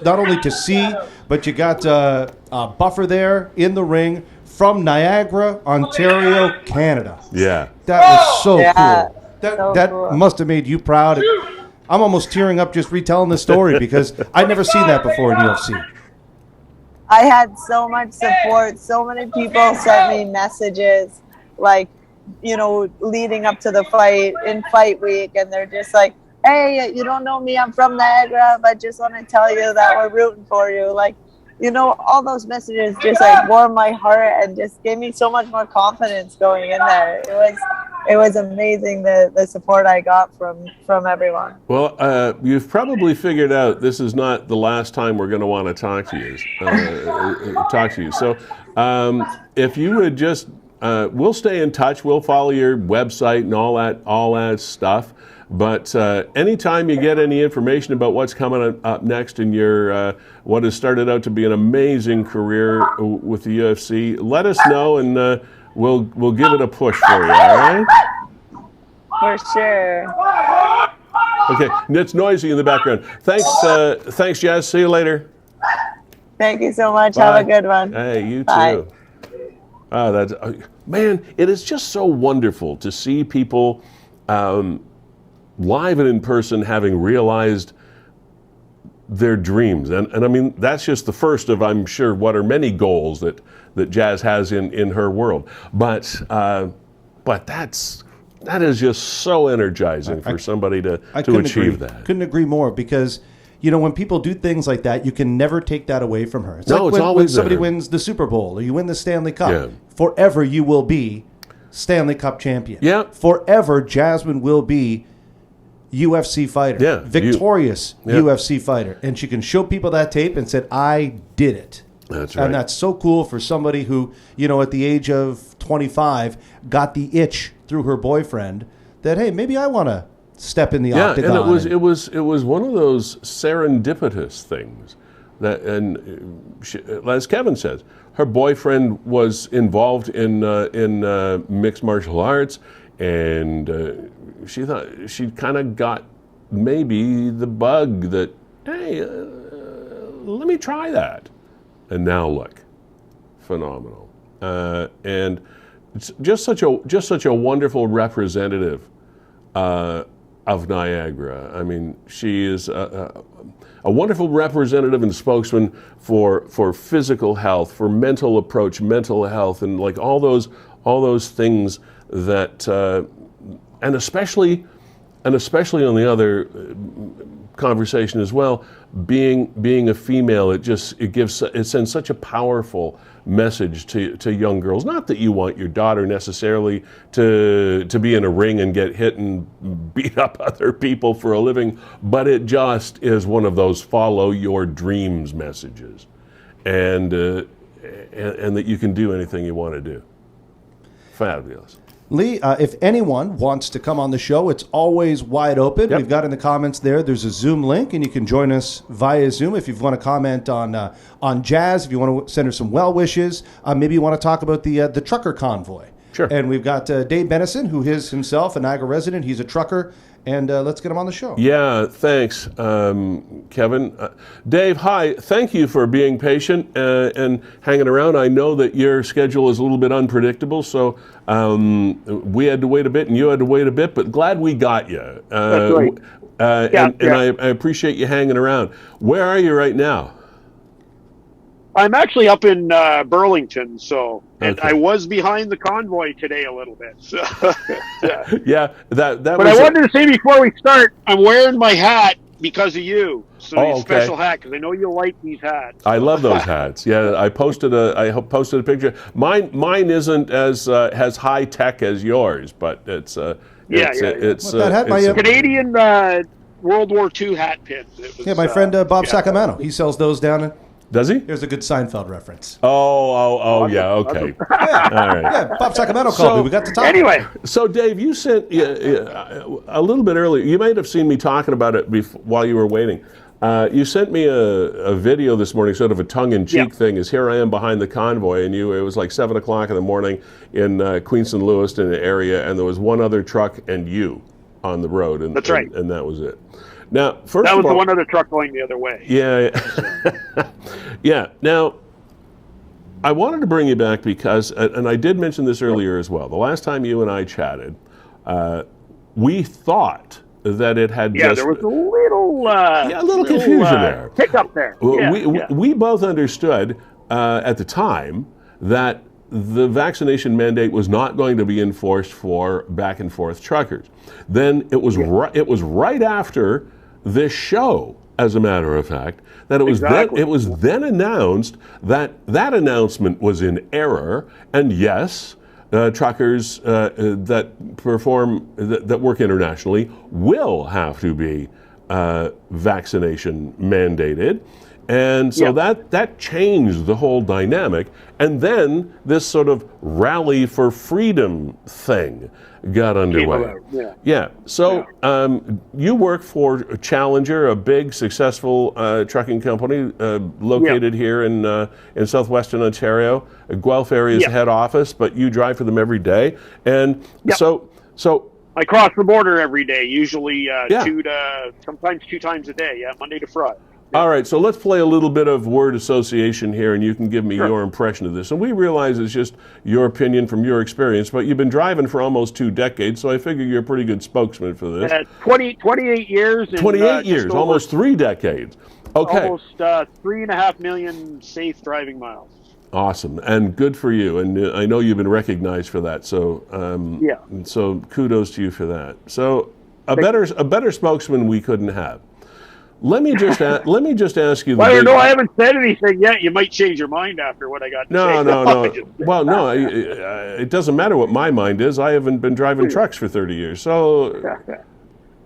not only to see, but you got a buffer there in the ring from Niagara, Ontario, Canada. Yeah. That was so cool. That cool. must have made you proud. I'm almost tearing up just retelling the story because I'd never seen that before in UFC. I had so much support. So many people sent me messages, like, leading up to the fight, in fight week, and they're just like, hey, you don't know me, I'm from Niagara, but just want to tell you that we're rooting for you. Like, all those messages just like warmed my heart and just gave me so much more confidence going in there. It was amazing the support I got from everyone. Well, you've probably figured out this is not the last time we're going to want to talk to you. So if you would just, we'll stay in touch. We'll follow your website and all that stuff. But anytime you get any information about what's coming up next in your what has started out to be an amazing career with the UFC, let us know, and we'll give it a push for you. All right? For sure. Okay, it's noisy in the background. Thanks, Jazz. See you later. Thank you so much. Bye. Have a good one. Hey, you Bye. too. That's man, it is just so wonderful to see people live and in person having realized their dreams. And I mean, that's just the first of, I'm sure, what are many goals that Jazz has in her world. But that is just so energizing for somebody to achieve that. Couldn't agree more, because when people do things like that, you can never take that away from her. It's like it's when always somebody there. wins the Super Bowl or you win the Stanley Cup. Yeah. Forever you will be Stanley Cup champion. Yeah. Forever Jasmin will be UFC fighter. Yeah. Victorious UFC fighter. And she can show people that tape and said, I did it. That's right. And that's so cool for somebody who, at the age of 25, got the itch through her boyfriend that, hey, maybe I want to step in the octagon. And it was one of those serendipitous things that, and she, as Kevin says, her boyfriend was involved in mixed martial arts, and she thought she kind of got maybe the bug that, hey, let me try that, and now look, phenomenal, and it's just such a wonderful representative of Niagara. I mean, she is a wonderful representative and spokesman for physical health, for mental approach, mental health, and like all those things that, and especially on the other conversation as well, being a female, it sends such a powerful message to young girls. Not that you want your daughter necessarily to be in a ring and get hit and beat up other people for a living, but it just is one of those follow your dreams messages, and that you can do anything you want to do. Fabulous. Lee, if anyone wants to come on the show, it's always wide open. Yep. We've got in the comments there's a Zoom link, and you can join us via Zoom if you want to comment on Jazz, if you want to send her some well wishes. Maybe you want to talk about the trucker convoy. Sure. And we've got Dave Bennison, who is himself a Niagara resident. He's a trucker, and let's get him on the show. Yeah, thanks, Kevin. Dave, hi. Thank you for being patient and hanging around. I know that your schedule is a little bit unpredictable, so we had to wait a bit and you had to wait a bit, but glad we got you. That's right. And I appreciate you hanging around. Where are you right now? I'm actually up in Burlington, and Okay. I was behind the convoy today a little bit. So, yeah. Yeah, that But was I wanted to say before we start, I'm wearing my hat because of you. So Oh, a okay. special hat, because I know you like these hats. I love those hats. Yeah, I posted a picture. Mine isn't as high tech as yours, but it's Yeah. it's What, that hat, my, Canadian World War II hat pin. It was, my friend Bob Sacamano, he sells those down in. does he? Here's a good Seinfeld reference. Oh, yeah, okay. All right. Yeah, Bob Sacamano called me. We got to talk. Anyway, So, Dave, you sent a little bit earlier. You might have seen me talking about it while you were waiting. You sent me a video this morning, sort of a tongue-in-cheek thing. Is here I am behind the convoy, and it was like 7 o'clock in the morning in Queenston, Lewiston area, and there was one other truck and you on the road, and That's right. and that was it. Now, first that of was all, the one other truck going the other way. Yeah. Yeah. Now, I wanted to bring you back because, and I did mention this earlier as well, the last time you and I chatted, we thought that it had Yeah, just... there was a little confusion there. Hiccup there. We both understood at the time that the vaccination mandate was not going to be enforced for back and forth truckers. Then it was right after this show, as a matter of fact, that it was then announced that announcement was in error, and yes, truckers that work internationally will have to be vaccination mandated. And so that changed the whole dynamic. And then this sort of rally for freedom thing got underway. So you work for Challenger, a big, successful trucking company located here in southwestern Ontario. Guelph area is the head office, but you drive for them every day. And so I cross the border every day, usually sometimes two times a day, Monday to Friday. All right, so let's play a little bit of word association here, and you can give me Sure. your impression of this. And we realize it's just your opinion from your experience, but you've been driving for almost 2 decades, so I figure you're a pretty good spokesman for this. 28 years. And, 28 years, almost 3 decades. Okay. Almost 3.5 million safe driving miles. Awesome, and good for you. And I know you've been recognized for that, so Yeah. so kudos to you for that. So a better spokesman we couldn't have. Let me just ask you. Well, I don't know. I haven't said anything yet. You might change your mind after what I got to say. No. Well, no, it doesn't matter what my mind is. I haven't been driving trucks for 30 years. So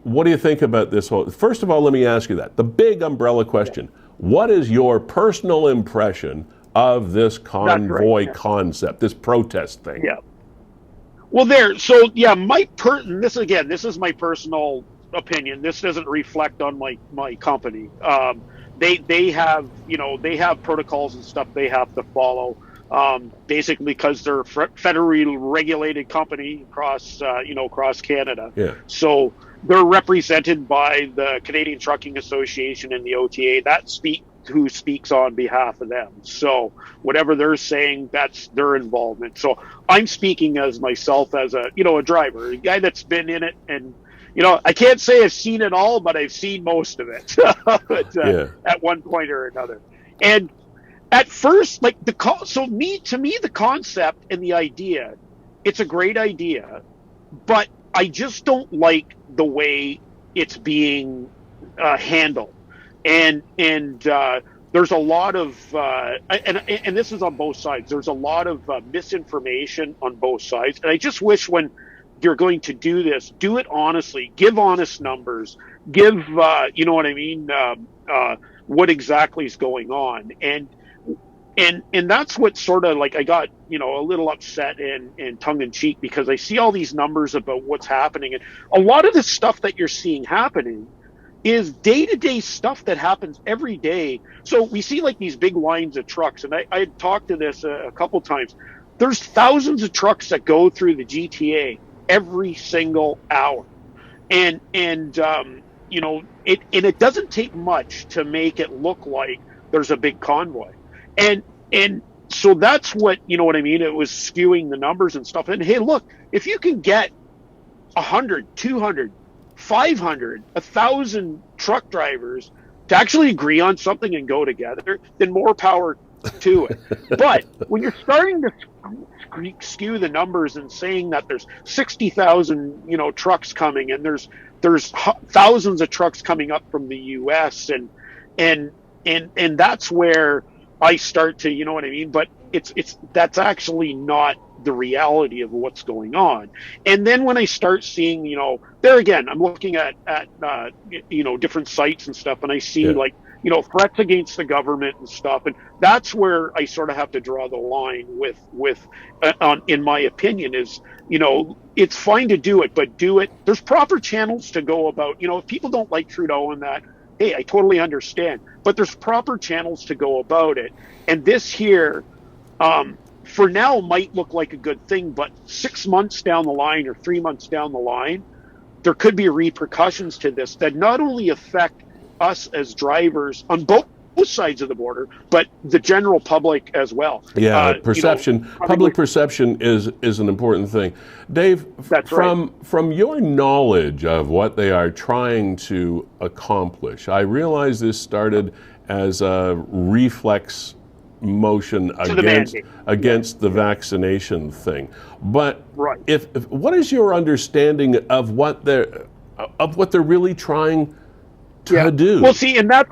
what do you think about this whole... First of all, let me ask you that. The big umbrella question. What is your personal impression of this convoy concept, this protest thing? Yeah. Well, this is my personal opinion. This doesn't reflect on my company. They have protocols and stuff they have to follow. Basically because they're a federally regulated company across Canada. Yeah. So they're represented by the Canadian Trucking Association and the OTA. Who speaks on behalf of them. So whatever they're saying, that's their involvement. So I'm speaking as myself as a driver, a guy that's been in it, and I can't say I've seen it all, but I've seen most of it at one point or another. And at first, to me, the concept and the idea, it's a great idea, but I just don't like the way it's being handled. And there's a lot of and this is on both sides. There's a lot of misinformation on both sides, and I just wish when you're going to do this, do it honestly. Give honest numbers. Give what I mean. What exactly is going on, and that's what sort of I got a little upset and tongue in cheek because I see all these numbers about what's happening, and a lot of the stuff that you're seeing happening is day-to-day stuff that happens every day. So we see these big lines of trucks, and I had talked to this a couple times. There's thousands of trucks that go through the GTA every single hour, and it doesn't take much to make it look like there's a big convoy, and so that's what what I mean. It was skewing the numbers and stuff. And hey, look, if you can get 100, 200, 500, 1,000 truck drivers to actually agree on something and go together, then more power to it. But when you're starting to skew the numbers and saying that there's 60,000, trucks coming, and there's thousands of trucks coming up from the U.S. and that's where I start to, what I mean. But that's actually not the reality of what's going on. And then when I start seeing, there again, I'm looking at different sites and stuff, and I see threats against the government and stuff, and that's where I sort of have to draw the line with in my opinion, is it's fine to do it, but do it. There's proper channels to go about. If people don't like Trudeau and that, hey, I totally understand, but there's proper channels to go about it. And this here, for now, might look like a good thing, but 6 months down the line or 3 months down the line, there could be repercussions to this that not only affect us as drivers on both sides of the border, but the general public as well. Yeah, perception, public perception is an important thing. Dave, from your knowledge of what they are trying to accomplish, I realize this started as a reflex motion against the vaccination thing. But if what is your understanding of what they're really trying to do? Well, see, and that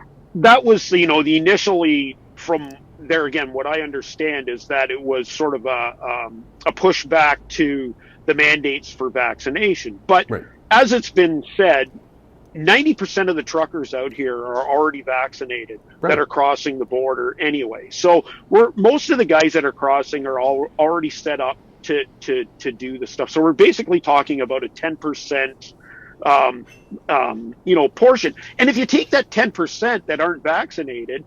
was the initially from there again. What I understand is that it was sort of a pushback to the mandates for vaccination. But as it's been said, 90% of the truckers out here are already vaccinated that are crossing the border anyway. So most of the guys that are crossing are already set up to do the stuff. So we're basically talking about a 10% portion. And if you take that 10% that aren't vaccinated,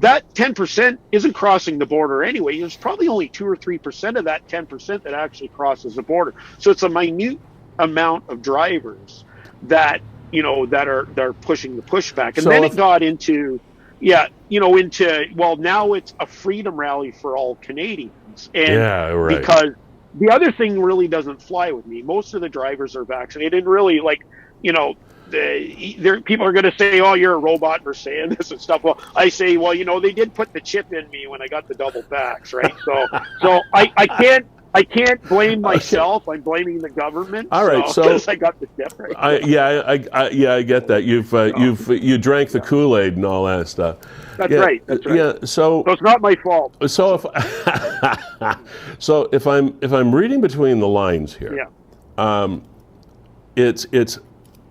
that 10% isn't crossing the border anyway. There's probably only 2 or 3% of that 10% that actually crosses the border. So it's a minute amount of drivers that that are pushing the pushback. And so then it got into yeah, into, well, now it's a freedom rally for all Canadians. And Yeah, right. because the other thing really doesn't fly with me. Most of the drivers are vaccinated. And really, people are going to say, "Oh, you're a robot for saying this and stuff." Well, I say, well, they did put the chip in me when I got the double vax, right? So I can't blame myself. I'm blaming the government. All right, so because I got the chip, right? I get that. You drank the Kool-Aid and all that stuff. That's right. Yeah. So it's not my fault. So if I'm reading between the lines here, it's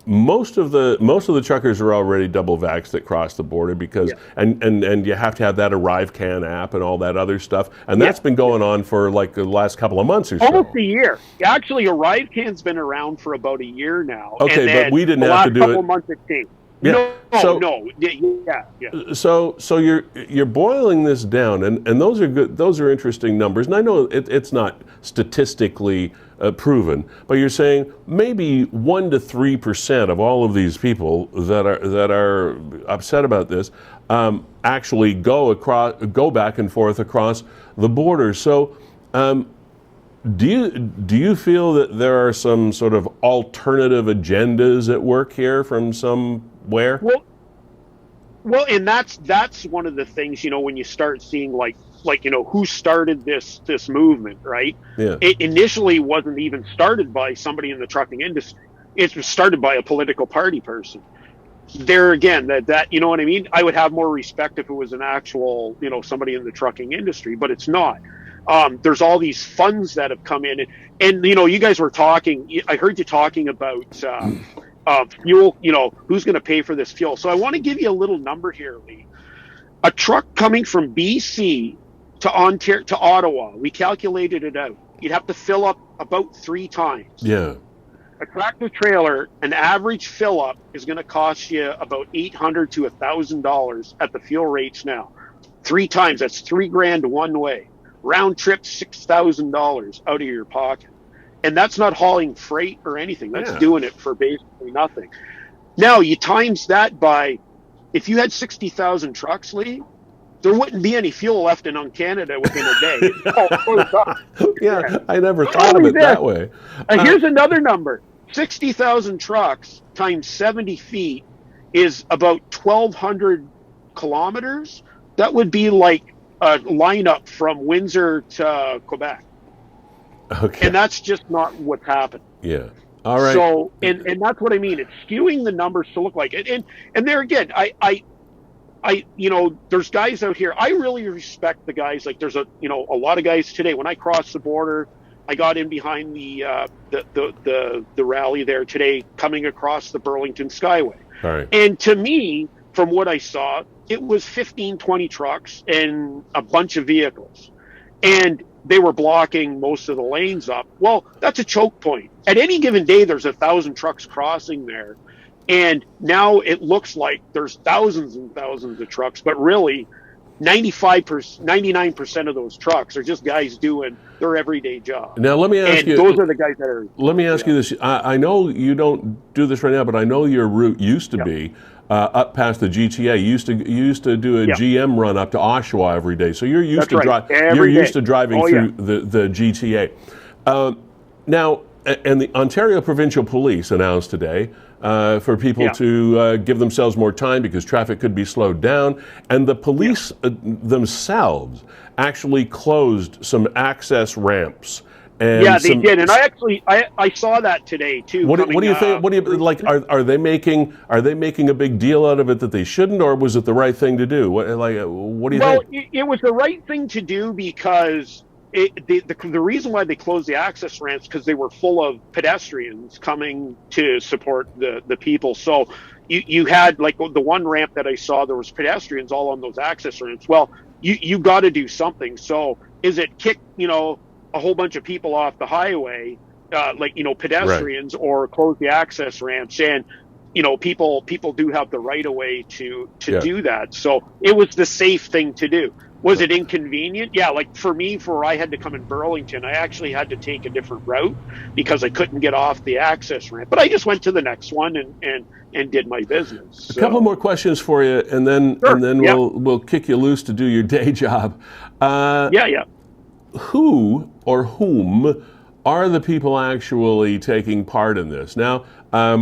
most of the truckers are already double vaxxed that cross the border because and you have to have that ArriveCan app and all that other stuff, and that's been going on for like the last couple of months or so. Almost a year. Actually, ArriveCan's been around for about a year now. Okay, and but we didn't the have to last do couple it. of months it changed. Yeah. No. So you're boiling this down, and those are good. Those are interesting numbers, and I know it's not statistically proven, but you're saying maybe 1% to 3% of all of these people that are upset about this actually go back and forth across the border. So. Do you feel that there are some sort of alternative agendas at work here from somewhere? Well, and that's one of the things, when you start seeing like who started this movement, right? Yeah. It initially wasn't even started by somebody in the trucking industry. It was started by a political party person. There again, that you know what I mean? I would have more respect if it was an actual, somebody in the trucking industry, but it's not. There's all these funds that have come in, and you guys were talking. I heard you talking about fuel. Who's going to pay for this fuel? So I want to give you a little number here, Lee. A truck coming from BC to Ottawa, we calculated it out. You'd have to fill up about 3 times. Yeah. A tractor trailer, an average fill up is going to cost you about $800 to $1,000 at the fuel rates now. 3 times. That's $3,000 one way. Round trip, $6,000 out of your pocket. And that's not hauling freight or anything. That's doing it for basically nothing. Now, you times that by, if you had 60,000 trucks, Lee, there wouldn't be any fuel left in Canada within a day. I never thought of it that way. Here's another number. 60,000 trucks times 70 feet is about 1,200 kilometers. That would be like a lineup from Windsor to Quebec. Okay. And that's just not what's happened. Yeah. All right. So, and that's what I mean. It's skewing the numbers to look like it. And there again, I there's guys out here. I really respect the guys. Like there's a lot of guys today. When I crossed the border, I got in behind the rally there today, coming across the Burlington Skyway. All right. And to me, from what I saw, it was 15, 20 trucks and a bunch of vehicles. And they were blocking most of the lanes up. Well, that's a choke point. At any given day, there's 1,000 trucks crossing there. And now it looks like there's thousands and thousands of trucks, but really 99% of those trucks are just guys doing their everyday job. Now, let me ask you. Those are the guys that are. Let me ask you this. I know you don't do this right now, but I know your route used to be up past the GTA. You used to do a GM run up to Oshawa every day. So you're used to driving through the GTA. Now, and the Ontario Provincial Police announced today for people to give themselves more time because traffic could be slowed down. And the police themselves actually closed some access ramps. And they did, and I saw that today too. What do you think? What do you like? Are they making a big deal out of it that they shouldn't, or was it the right thing to do? What do you think? Well, it was the right thing to do because the reason why they closed the access ramps because they were full of pedestrians coming to support the people. So you had like the one ramp that I saw, there was pedestrians all on those access ramps. Well, you got to do something. So is it kick a whole bunch of people off the highway, pedestrians, or close the access ramps? And people do have the right of way to do that. So it was the safe thing to do. Was it inconvenient? Yeah, like for me, for I had to come in Burlington, I actually had to take a different route because I couldn't get off the access ramp. But I just went to the next one and did my business. A couple more questions for you, and then Sure. we'll kick you loose to do your day job. Yeah. Who or whom are the people actually taking part in this? Now, I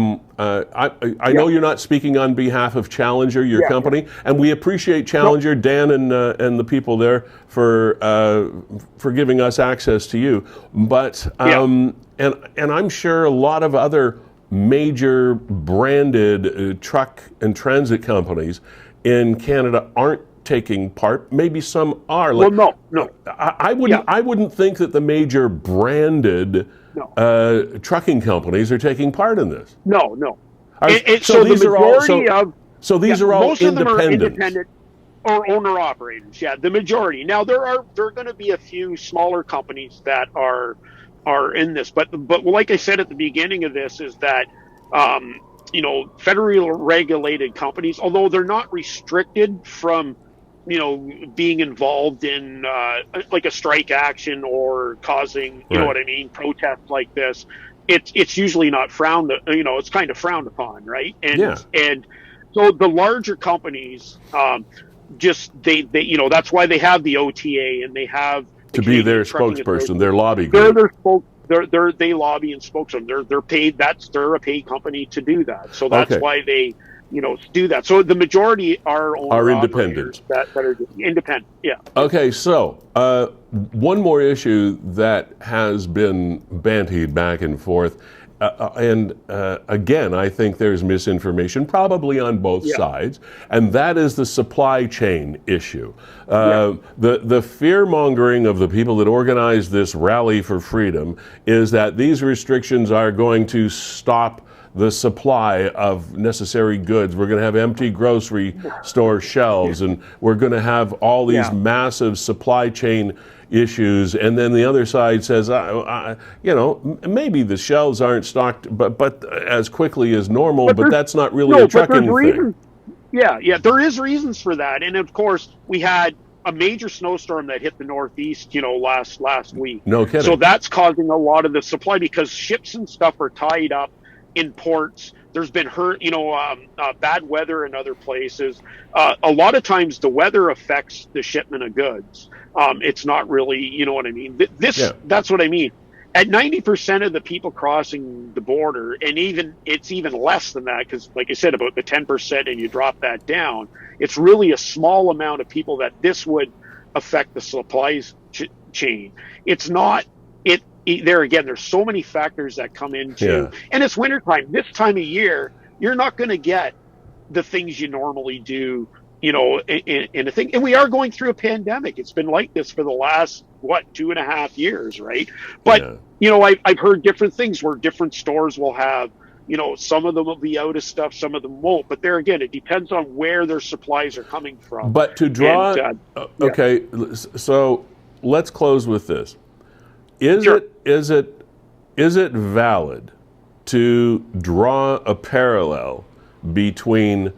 know you're not speaking on behalf of Challenger, your company, and we appreciate Challenger, Dan, and the people there for giving us access to you. But and I'm sure a lot of other major branded truck and transit companies in Canada aren't taking part. Maybe some are. Like, well, no. I wouldn't think that the major branded trucking companies are taking part in this. No. So these are all most independent. of them are independent or owner operators. Yeah, the majority. Now there are going to be a few smaller companies that are in this, but like I said at the beginning of this, is that federally regulated companies, although they're not restricted from being involved in like a strike action or causing, you know what I mean, protests like this, it's usually not frowned, it's kind of frowned upon, right? And so the larger companies, they that's why they have the OTA and they have to be their spokesperson, their lobby group. They lobby and spokesperson. They're paid. They're a paid company to do that. So that's why they do that. So the majority are independent. That are independent. Yeah. Okay. So one more issue that has been bantied back and forth, and again, I think there's misinformation, probably on both sides, and that is the supply chain issue. The fear-mongering of the people that organized this rally for freedom is that these restrictions are going to stop the supply of necessary goods. We're going to have empty grocery store shelves, and we're going to have all these massive supply chain issues. And then the other side says, maybe the shelves aren't stocked, but as quickly as normal. But that's not really a trucking thing. Yeah, there is reasons for that. And of course, we had a major snowstorm that hit the Northeast, last week. No kidding. So that's causing a lot of the supply because ships and stuff are tied up in ports. There's been bad weather in other places. A lot of times the weather affects the shipment of goods. It's not really, you know what I mean? That's what I mean. At 90% of the people crossing the border, and it's even less than that, because like I said, about the 10%, and you drop that down, it's really a small amount of people that this would affect the supplies chain. It's not, there again, there's so many factors that come into, and it's wintertime. This time of year, you're not going to get the things you normally do, in a thing. And we are going through a pandemic. It's been like this for the last, 2.5 years, right? But, I've heard different things where different stores will have, some of them will be out of stuff, some of them won't. But there again, it depends on where their supplies are coming from. But to draw, so let's close with this. Is it valid to draw a parallel between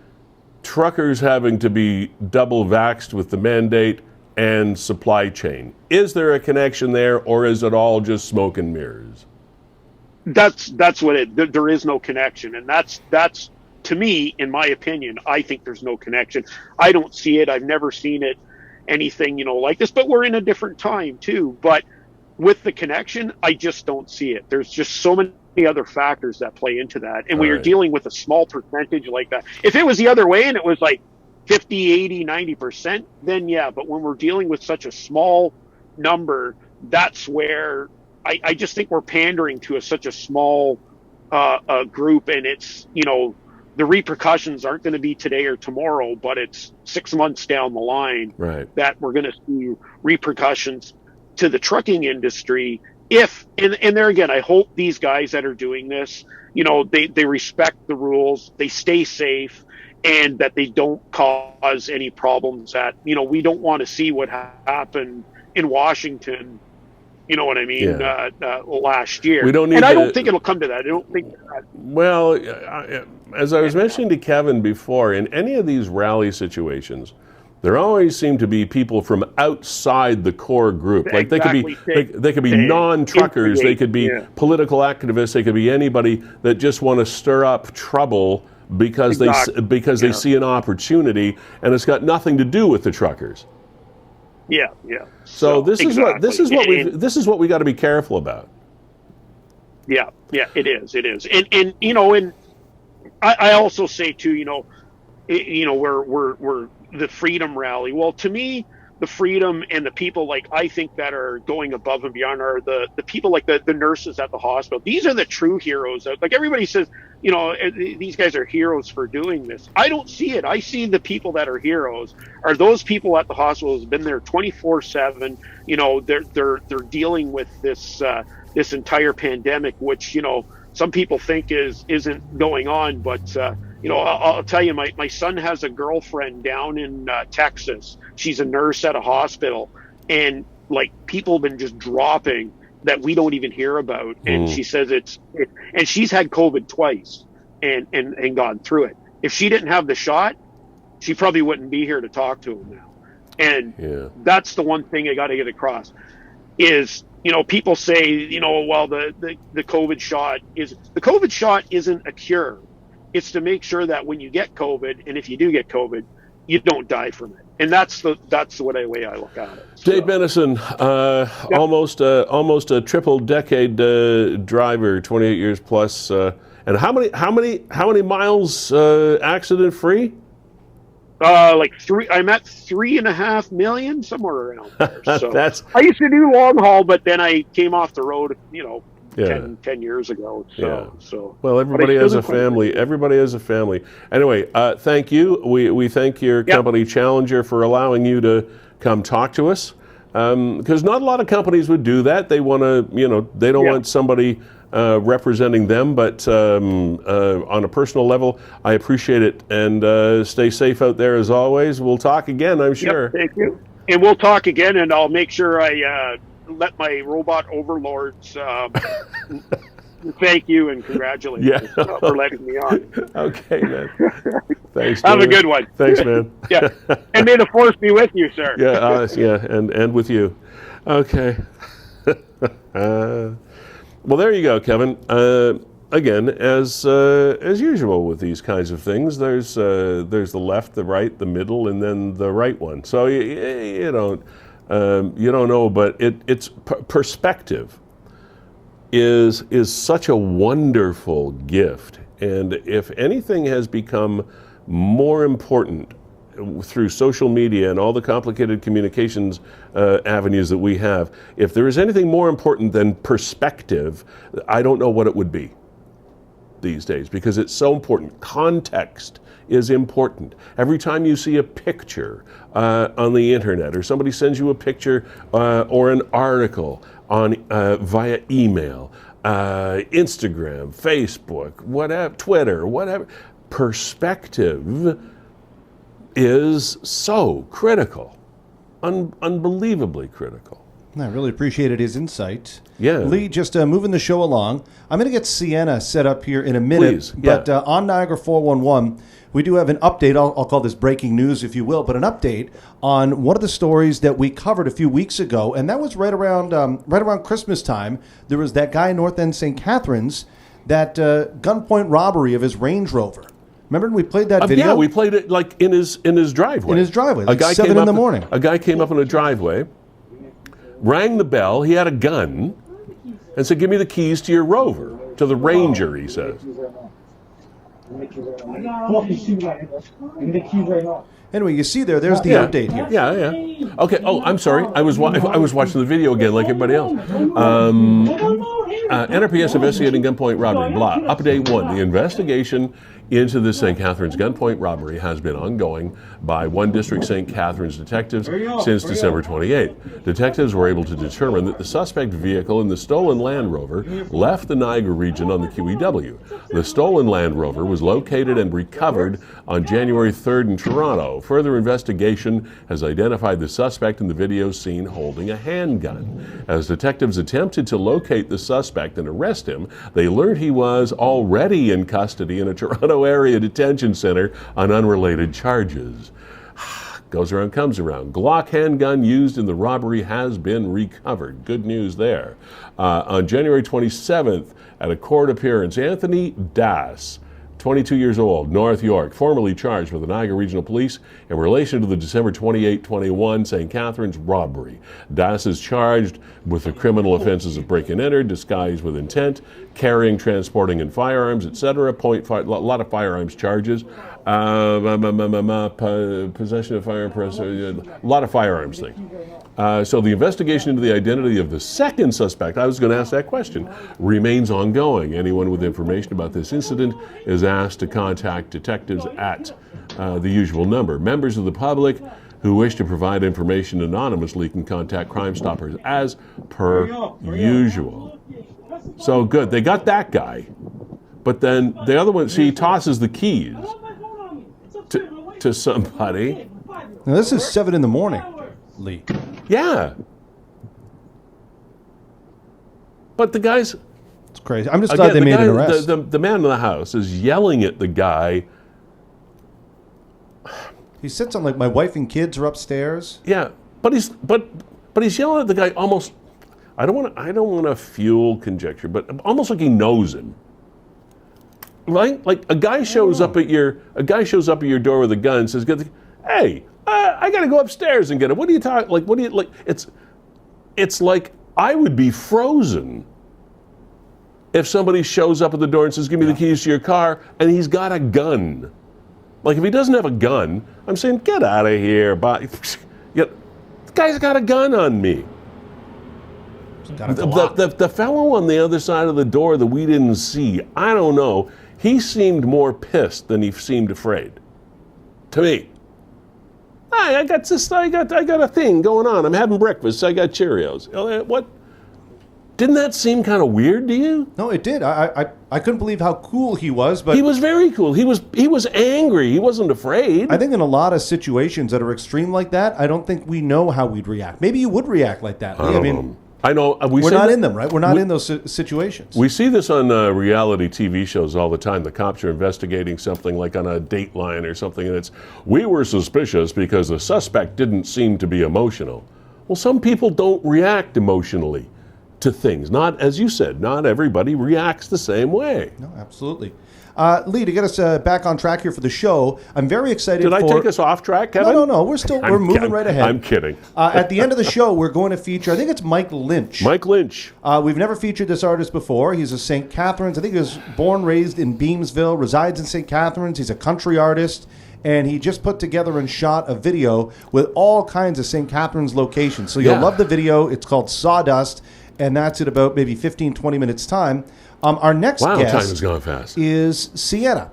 truckers having to be double vaxxed with the mandate and supply chain? Is there a connection there, or is it all just smoke and mirrors? That's what there is no connection. And that's to me, in my opinion, I think there's no connection. I don't see it. I've never seen anything, like this, but we're in a different time too. But with the connection, I just don't see it. There's just so many other factors that play into that. And when you're dealing with a small percentage like that, if it was the other way and it was like 50, 80, 90%, then yeah. But when we're dealing with such a small number, that's where I just think we're pandering to such a small group. And it's, the repercussions aren't going to be today or tomorrow, but it's 6 months down the line that we're going to see repercussions to the trucking industry. And there again, I hope these guys that are doing this, they respect the rules, they stay safe, and that they don't cause any problems that, we don't want to see what happened in Washington, you know what I mean, last year. We don't need I don't think it'll come to that. I don't think that. Well, as I was mentioning to Kevin before, in any of these rally situations, There always seem to be people from outside the core group. Like they could be non-truckers, they could be political activists, they could be anybody that just want to stir up trouble because they see an opportunity, and it's got nothing to do with the truckers. Yeah. So this is what we got to be careful about. Yeah, it is, and you know, and I also say too, you know, we're the freedom rally. Well, to me, the freedom and the people like I think that are going above and beyond are the people like the nurses at the hospital. These are the true heroes. Like everybody says, you know, these guys are heroes for doing this. I don't see it. I see the people that are heroes are those people at the hospital who've been there 24/7. You know, they're dealing with this this entire pandemic, which, you know, some people think isn't going on, but you know, I'll tell you, my son has a girlfriend down in Texas. She's a nurse at a hospital, and like people have been just dropping that we don't even hear about. And she says and she's had COVID twice and gone through it. If she didn't have the shot, she probably wouldn't be here to talk to him now. And that's the one thing I got to get across is, you know, people say, you know, well, the COVID shot isn't a cure. It's to make sure that when you get COVID, and if you do get COVID, you don't die from it. And that's the way I look at it. So. Dave Bennison, almost a triple decade driver, 28 years plus. And how many miles accident free? Like I'm at 3.5 million, somewhere around there. So I used to do long haul, but then I came off the road, you know, 10 years ago. So well, everybody has a family. Everybody has a family. Anyway, thank you. We thank your company Challenger for allowing you to come talk to us. Because not a lot of companies would do that. They want to, you know, they don't want somebody representing them. But on a personal level, I appreciate it. And stay safe out there as always. We'll talk again, I'm sure. Thank you. And we'll talk again, and I'll make sure I let my robot overlords thank you and congratulate you for letting me on. Okay, man. Thanks. Have a good one. Thanks, man. And may the force be with you, sir. And with you. Okay. Well, there you go, Kevin. Again, as usual with these kinds of things, there's the left, the right, the middle, and then the right one. So you don't know, but it's perspective is such a wonderful gift, and if anything has become more important through social media and all the complicated communications avenues that we have, if there is anything more important than perspective, I don't know what it would be these days, because it's so important. Context is important. Every time you see a picture on the internet, or somebody sends you a picture or an article on via email, Instagram, Facebook, whatever, Twitter, whatever, perspective is so critical, unbelievably critical. I really appreciated his insight. Yeah. Lee, just moving the show along. I'm going to get Sienna set up here in a minute. Please, yeah. But on Niagara 411, we do have an update. I'll call this breaking news, if you will, but an update on one of the stories that we covered a few weeks ago, and that was right around Christmas time. There was that guy in North End St. Catharines, that gunpoint robbery of his Range Rover. Remember we played that video? Yeah, we played it like in his driveway. In his driveway, like 7 in the morning. A guy came up in a driveway, rang the bell, he had a gun, and said, "Give me the keys to your Rover," to the Ranger, he says. Anyway, you see there's the update here. Yeah. Okay, I'm sorry. I was watching the video again like everybody else. NRPS investigating gunpoint robbery, blah. Update 1, the investigation into the St. Catharines gunpoint robbery has been ongoing by 1 District St. Catharines detectives since December 28th. Detectives were able to determine that the suspect vehicle in the stolen Land Rover left the Niagara region on the QEW. The stolen Land Rover was located and recovered on January 3rd in Toronto. Further investigation has identified the suspect in the video seen holding a handgun. As detectives attempted to locate the suspect and arrest him, they learned he was already in custody in a Toronto area detention center on unrelated charges. Goes around, comes around. Glock handgun used in the robbery has been recovered. Good news there. On January 27th, at a court appearance, Anthony Das, 22 years old, North York, formerly charged with the Niagara Regional Police in relation to the December 28-21 St. Catharines robbery. Das is charged with the criminal offenses of break and enter, disguise with intent, carrying, transporting, and firearms, etc. A lot of firearms charges. Possession of firearms, a lot of firearms things. So the investigation into the identity of the second suspect, I was going to ask that question, remains ongoing. Anyone with information about this incident is asked to contact detectives at the usual number. Members of the public who wish to provide information anonymously can contact Crime Stoppers as per usual. So good, they got that guy. But then the other one, he tosses the keys to somebody. Now this is 7 a.m, Lee. Yeah. But the guy's... It's crazy. I'm just glad they made an arrest. The man in the house is yelling at the guy. He sits on like, my wife and kids are upstairs. Yeah, but he's yelling at the guy almost... I don't want to fuel conjecture, but almost like he knows him. Right? Like a guy shows up at your door with a gun and says, "Hey, I got to go upstairs and get it." What are you talking? Like, what do you like? It's like I would be frozen if somebody shows up at the door and says, "Give me the keys to your car," and he's got a gun. Like if he doesn't have a gun, I'm saying, "Get out of here!" But the guy's got a gun on me. The fellow on the other side of the door that we didn't see, I don't know. He seemed more pissed than he seemed afraid. To me. I got a thing going on. I'm having breakfast. I got Cheerios. What? Didn't that seem kind of weird to you? No, it did. I couldn't believe how cool he was, but he was very cool. He was angry. He wasn't afraid. I think in a lot of situations that are extreme like that, I don't think we know how we'd react. Maybe you would react like that. I mean, I know. We're not in them, right? We're not in those situations. We see this on reality TV shows all the time. The cops are investigating something like on a Dateline or something, and we were suspicious because the suspect didn't seem to be emotional. Well, some people don't react emotionally to things. Not, as you said, not everybody reacts the same way. No, absolutely. Lee, to get us back on track here for the show, I'm very excited. Did I take us off track, Kevin? No. We're moving right ahead. I'm kidding. At the end of the show, we're going to feature, I think it's Mike Lynch. Mike Lynch. We've never featured this artist before. He's a St. Catharines. I think he was born, raised in Beamsville, resides in St. Catharines. He's a country artist. And he just put together and shot a video with all kinds of St. Catharines locations. So you'll love the video. It's called Sawdust. And that's at about maybe 15, 20 minutes time. Our next guest time has gone fast. Is Sienna.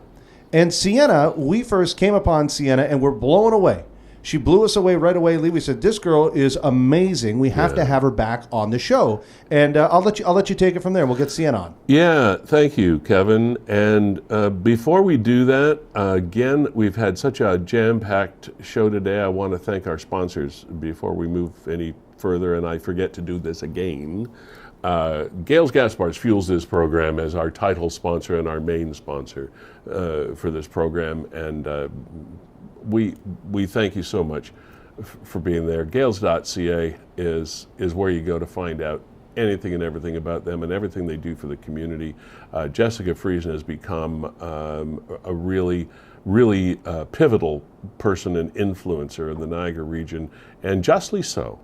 And Sienna, we first came upon Sienna and we're blown away. She blew us away right away, Lee. We said, this girl is amazing. We have to have her back on the show. And I'll let you take it from there. We'll get Sienna on. Yeah, thank you, Kevin. And before we do that, again, we've had such a jam-packed show today. I want to thank our sponsors before we move any further, and I forget to do this again. Gales Gas Bars fuels this program as our title sponsor and our main sponsor for this program, and we thank you so much for being there. Gales.ca is where you go to find out anything and everything about them and everything they do for the community. Jessica Friesen has become a really pivotal person and influencer in the Niagara region, and justly so.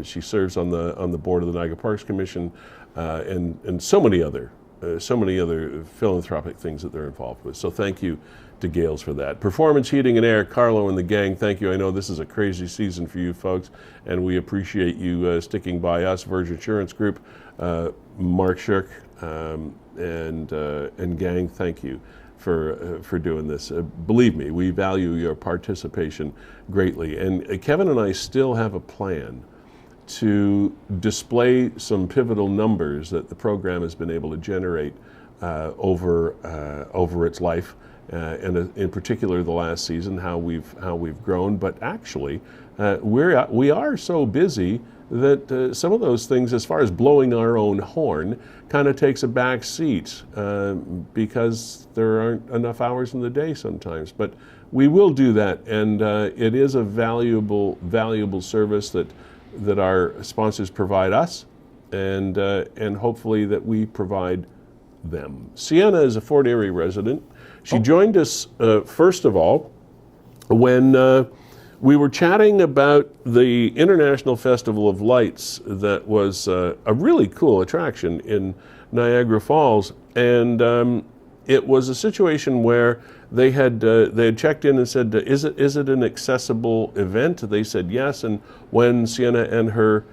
She serves on the board of the Niagara Parks Commission and so many other philanthropic things that they're involved with. So thank you to Gales for that. Performance Heating and Air, Carlo and the gang, thank you. I know this is a crazy season for you folks, and we appreciate you sticking by us. Verge Insurance Group, Mark Shirk, and gang, thank you for doing this. Believe me, we value your participation greatly. And Kevin and I still have a plan to display some pivotal numbers that the program has been able to generate over its life, and in particular the last season, how we've grown. But actually, we are so busy that some of those things, as far as blowing our own horn, kind of takes a back seat because there aren't enough hours in the day sometimes. But we will do that, and it is a valuable service that our sponsors provide us, and hopefully that we provide them. Sienna is a Fort Erie resident. She joined us first of all when we were chatting about the International Festival of Lights that was a really cool attraction in Niagara Falls, and it was a situation where they had checked in and said, is it an accessible event? They said yes, and when Sienna and her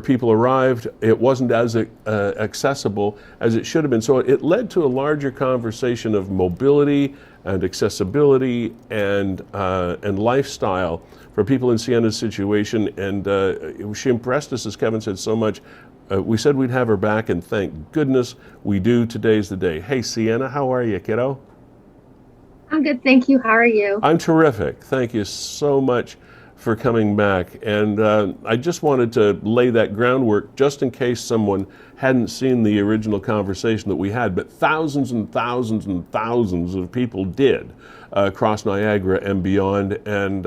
people arrived, it wasn't as accessible as it should have been. So it led to a larger conversation of mobility and accessibility and lifestyle for people in Sienna's situation. And she impressed us, as Kevin said, so much. We said we'd have her back, and thank goodness we do. Today's the day. Hey, Sienna, how are you, kiddo? I'm good, thank you. How are you? I'm terrific. Thank you so much for coming back. And I just wanted to lay that groundwork just in case someone hadn't seen the original conversation that we had, but thousands and thousands and thousands of people did across Niagara and beyond. And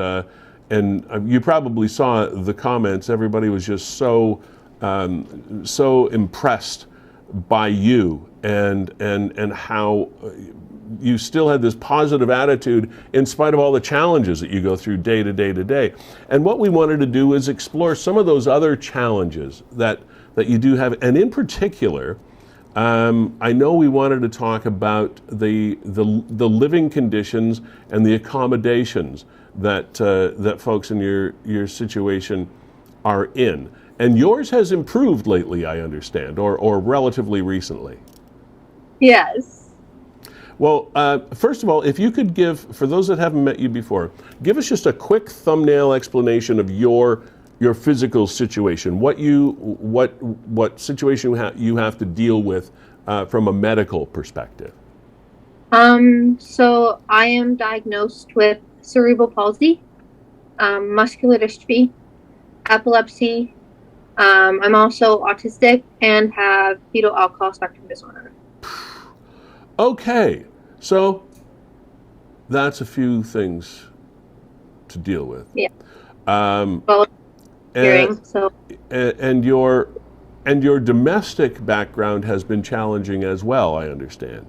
you probably saw the comments. Everybody was just so impressed by you and how you still had this positive attitude in spite of all the challenges that you go through day to day to day. And what we wanted to do is explore some of those other challenges that you do have. And in particular, I know we wanted to talk about the living conditions and the accommodations that folks in your situation are in. And yours has improved lately, I understand, or relatively recently. Yes. Well, first of all, if you could give, for those that haven't met you before, give us just a quick thumbnail explanation of your physical situation, what situation you have to deal with from a medical perspective. So I am diagnosed with cerebral palsy, muscular dystrophy, epilepsy. I'm also autistic and have fetal alcohol spectrum disorder. Okay, so that's a few things to deal with. Yeah. Well, hearing, so. And your domestic background has been challenging as well, I understand.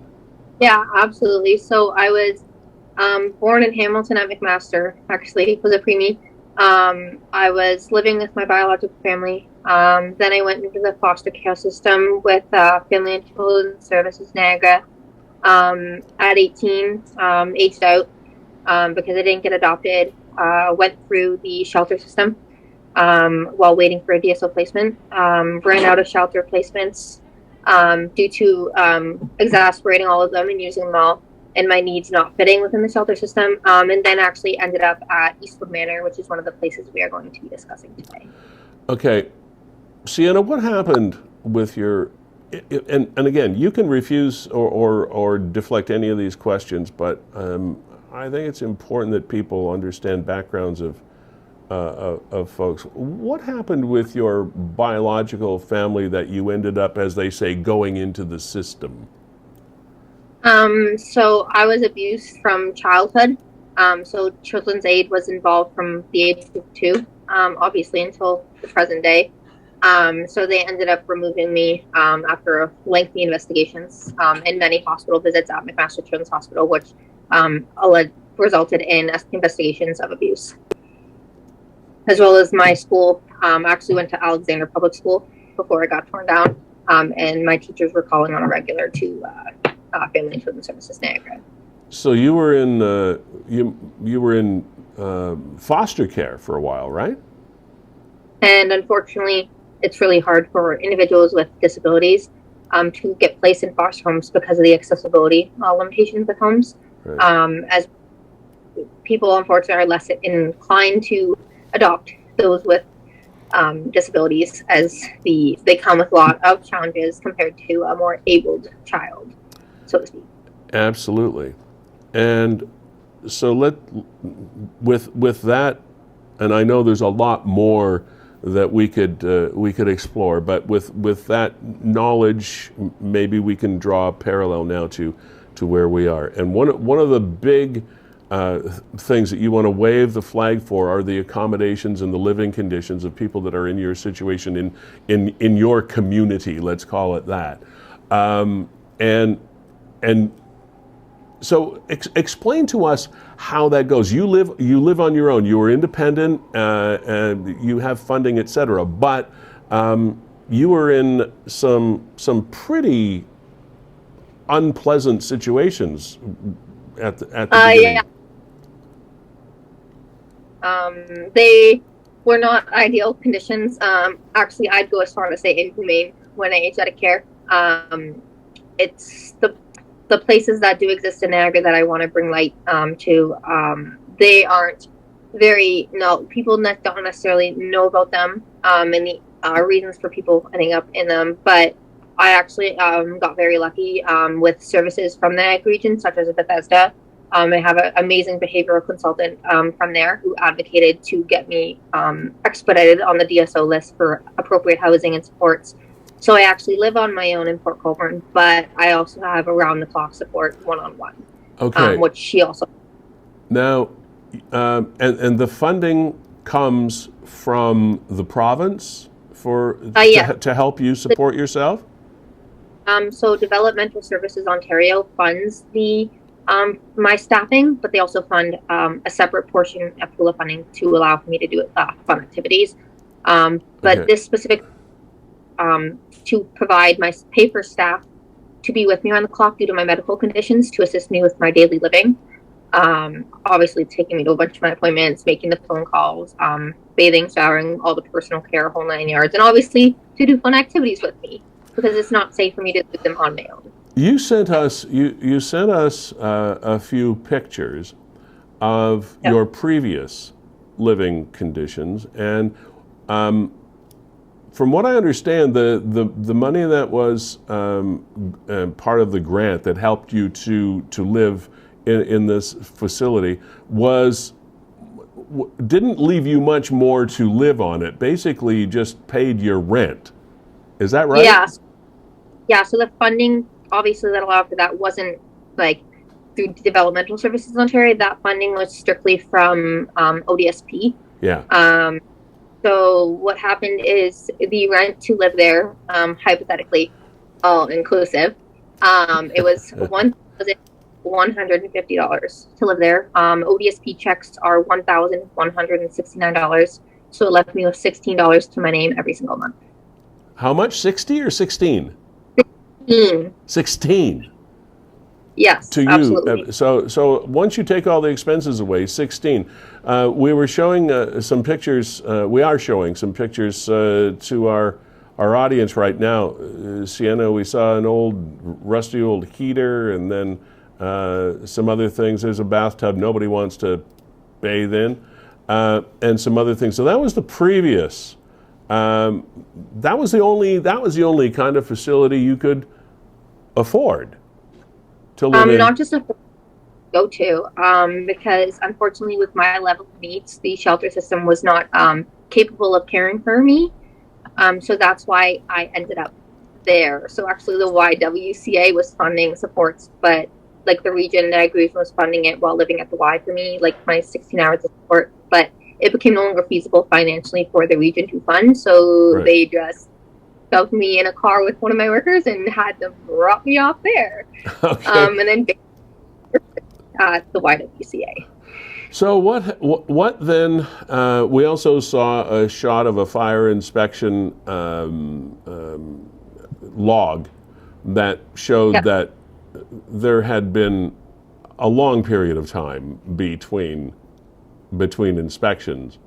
Yeah, absolutely. So I was born in Hamilton at McMaster, actually, was a preemie. I was living with my biological family. Then I went into the foster care system with Family and Children's Services Niagara. At 18, aged out because I didn't get adopted. Went through the shelter system while waiting for a DSO placement. Ran out of shelter placements due to exasperating all of them and using them all, and my needs not fitting within the shelter system. And then actually ended up at Eastwood Manor, which is one of the places we are going to be discussing today. Okay. Sienna, what happened with your, and again, you can refuse or deflect any of these questions, but I think it's important that people understand backgrounds of folks. What happened with your biological family that you ended up, as they say, going into the system? So I was abused from childhood. So Children's Aid was involved from the age of 2, obviously until the present day. So they ended up removing me after lengthy investigations and many hospital visits at McMaster Children's Hospital, which resulted in investigations of abuse. As well as my school, I actually went to Alexander Public School before it got torn down, and my teachers were calling on a regular to Family and Children's Services Niagara. So you were in you were in foster care for a while, right? And unfortunately, it's really hard for individuals with disabilities to get placed in foster homes because of the accessibility limitations of homes. Right. As people, unfortunately, are less inclined to adopt those with disabilities, as they come with a lot of challenges compared to a more abled child, so to speak. Absolutely. And so with that, and I know there's a lot more that we could explore, but with that knowledge, maybe we can draw a parallel now to where we are. And one of the big things that you want to wave the flag for are the accommodations and the living conditions of people that are in your situation in your community. Let's call it that. And so explain to us how that goes. You live on your own. You are independent. And you have funding, etc. But you were in some pretty unpleasant situations at the beginning. Yeah. They were not ideal conditions. Actually, I'd go as far as to say inhumane when I aged out of care. It's the places that do exist in Niagara that I want to bring light to. They aren't people don't necessarily know about them and the reasons for people ending up in them. But I actually got very lucky with services from the Niagara region, such as Bethesda. I have an amazing behavioral consultant from there who advocated to get me expedited on the DSO list for appropriate housing and supports. So I actually live on my own in Port Colborne, but I also have around-the-clock support one-on-one, which she also. Now, and the funding comes from the province to help you support yourself? So Developmental Services Ontario funds my staffing, but they also fund a separate portion of pool of funding to allow for me to do fun activities. But this specific to provide my paper staff to be with me around the clock due to my medical conditions to assist me with my daily living. Obviously taking me to a bunch of my appointments, making the phone calls, bathing, showering, all the personal care, whole 9 yards, and obviously to do fun activities with me because it's not safe for me to do them on my own. You sent us a few pictures of your previous living conditions, and from what I understand, the money that was part of the grant that helped you to live in this facility didn't leave you much more to live on. It basically just paid your rent. Is that right? Yeah. So the funding, obviously, that allowed for that wasn't like through Developmental Services Ontario. That funding was strictly from ODSP. Yeah. So what happened is the rent to live there, hypothetically, all inclusive, it was $150 to live there. ODSP checks are $1,169, so it left me with $16 to my name every single month. How much? 60 or 16? 16. Yes, to you. Absolutely. So once you take all the expenses away, 16. We were showing some pictures. We are showing some pictures to our audience right now. Sienna, we saw an rusty old heater, and then some other things. There's a bathtub nobody wants to bathe in, and some other things. So that was the previous. That was the only kind of facility you could afford to live in. Not just a go to, because unfortunately, with my level of needs, the shelter system was not capable of caring for me. So that's why I ended up there. So actually, the YWCA was funding supports, but like the region, Niagara region was funding it while living at the Y for me, like my 16 hours of support. But it became no longer feasible financially for the region to fund. So They just shoved me in a car with one of my workers and had them drop me off there. Okay. And then at the YWCA. So what then? We also saw a shot of a fire inspection log that showed that there had been a long period of time between inspections,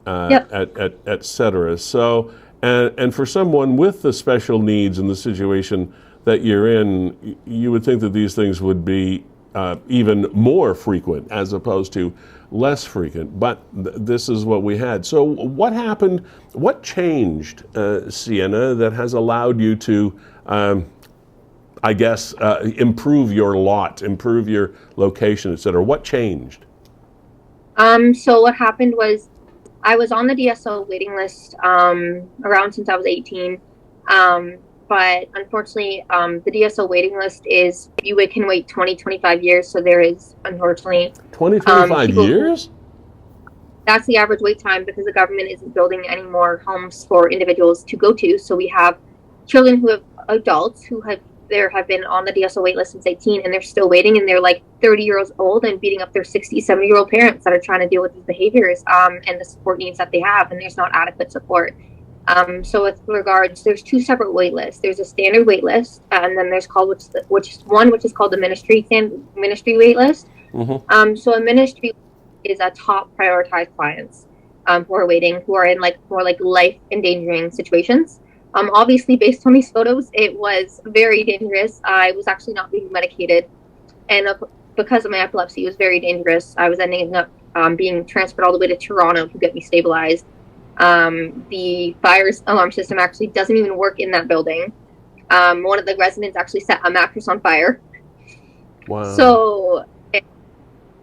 et cetera. So, and for someone with the special needs and the situation that you're in, you would think that these things would be even more frequent as opposed to less frequent. But this is what we had. So what happened? What changed, Sienna, that has allowed you to, improve your lot, improve your location, et cetera? What changed? So what happened was I was on the DSO waiting list around since I was 18. but unfortunately, the DSO waiting list is you can wait 20, 25 years. So there is, unfortunately, 20, 25 years? That's the average wait time because the government isn't building any more homes for individuals to go to. So we have children who have adults who have been on the DSO wait list since 18 and they're still waiting, and they're like 30 years old and beating up their 60, 70-year-old parents that are trying to deal with these behaviors and the support needs that they have, and there's not adequate support. So with regards, there's two separate wait lists. There's a standard wait list, and then there's called which is called the ministry wait list. Mm-hmm. So a ministry is a top prioritized clients who are waiting, who are in more life endangering situations. Obviously, based on these photos, it was very dangerous. I was actually not being medicated, and because of my epilepsy, it was very dangerous. I was ending up being transferred all the way to Toronto to get me stabilized. The fire alarm system actually doesn't even work in that building. One of the residents actually set a mattress on fire. Wow. So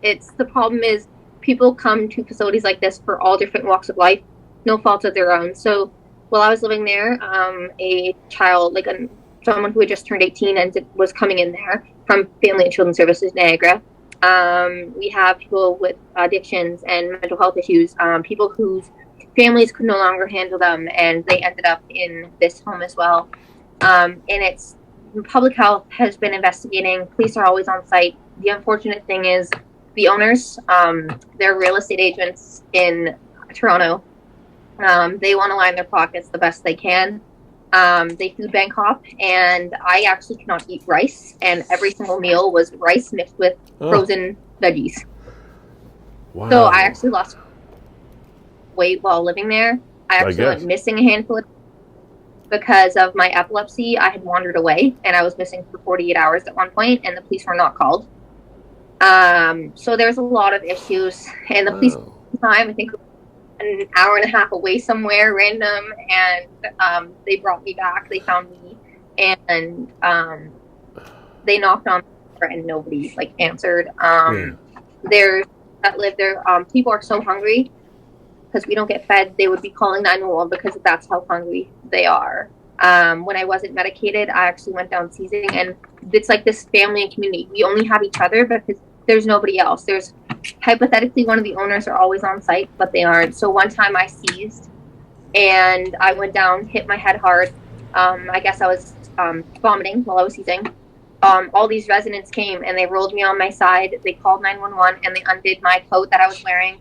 it's the problem is people come to facilities like this for all different walks of life, no fault of their own. So while I was living there, a child, someone who had just turned 18 and was coming in there from Family and Children's Services Niagara. We have people with addictions and mental health issues, people whose families could no longer handle them, and they ended up in this home as well. And it's public health has been investigating. Police are always on site. The unfortunate thing is the owners, they're real estate agents in Toronto. They want to line their pockets the best they can. They food bank hop, and I actually cannot eat rice, and every single meal was rice mixed with frozen veggies. Wow. So I actually lost weight while living there. I actually went missing a handful of because of my epilepsy. I had wandered away, and I was missing for 48 hours at one point, and the police were not called. So there's a lot of issues, and the police time, I think, an hour and a half away somewhere random, and they brought me back. They found me, and they knocked on the door, and nobody answered. There's that live there. People are so hungry because we don't get fed. They would be calling 911 because that's how hungry they are. When I wasn't medicated, I actually went down seizing, and it's like this family and community. We only have each other because there's nobody else. There's hypothetically one of the owners are always on site, but they aren't. So one time I seized, and I went down, hit my head hard. I guess I was vomiting while I was seizing. All these residents came, and they rolled me on my side. They called 911, and they undid my coat that I was wearing.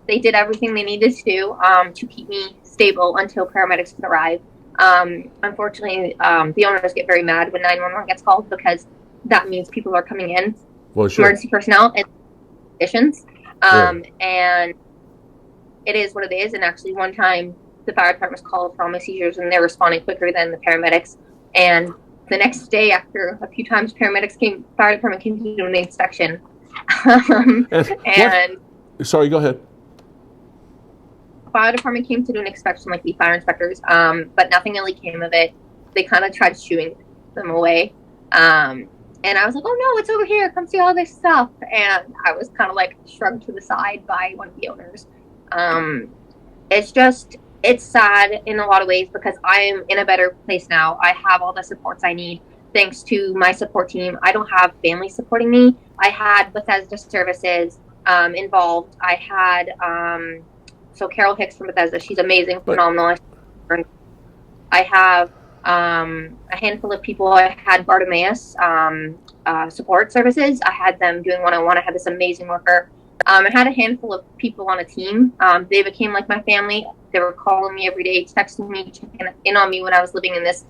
They did everything they needed to do to keep me stable until paramedics could arrive. Unfortunately, the owners get very mad when 911 gets called because that means people are coming in, emergency personnel and conditions. And it is what it is. And actually, one time the fire department was called for all my seizures, and they're responding quicker than the paramedics. And the next day, after a few times fire department came to do an inspection. Sorry, go ahead. Fire department came to do an inspection, like the fire inspectors, but nothing really came of it. They kind of tried shooing them away. And I was like, oh no, it's over here. Come see all this stuff. And I was kind of shrugged to the side by one of the owners. It's sad in a lot of ways because I am in a better place now. I have all the supports I need thanks to my support team. I don't have family supporting me. I had Bethesda Services involved. I had so Carol Hicks from Bethesda. She's amazing, phenomenal. I have a handful of people. I had Bartimaeus support services. I had them doing one-on-one. I had this amazing worker. I had a handful of people on a team. They became like my family. They were calling me every day, texting me, checking in on me when I was living in this,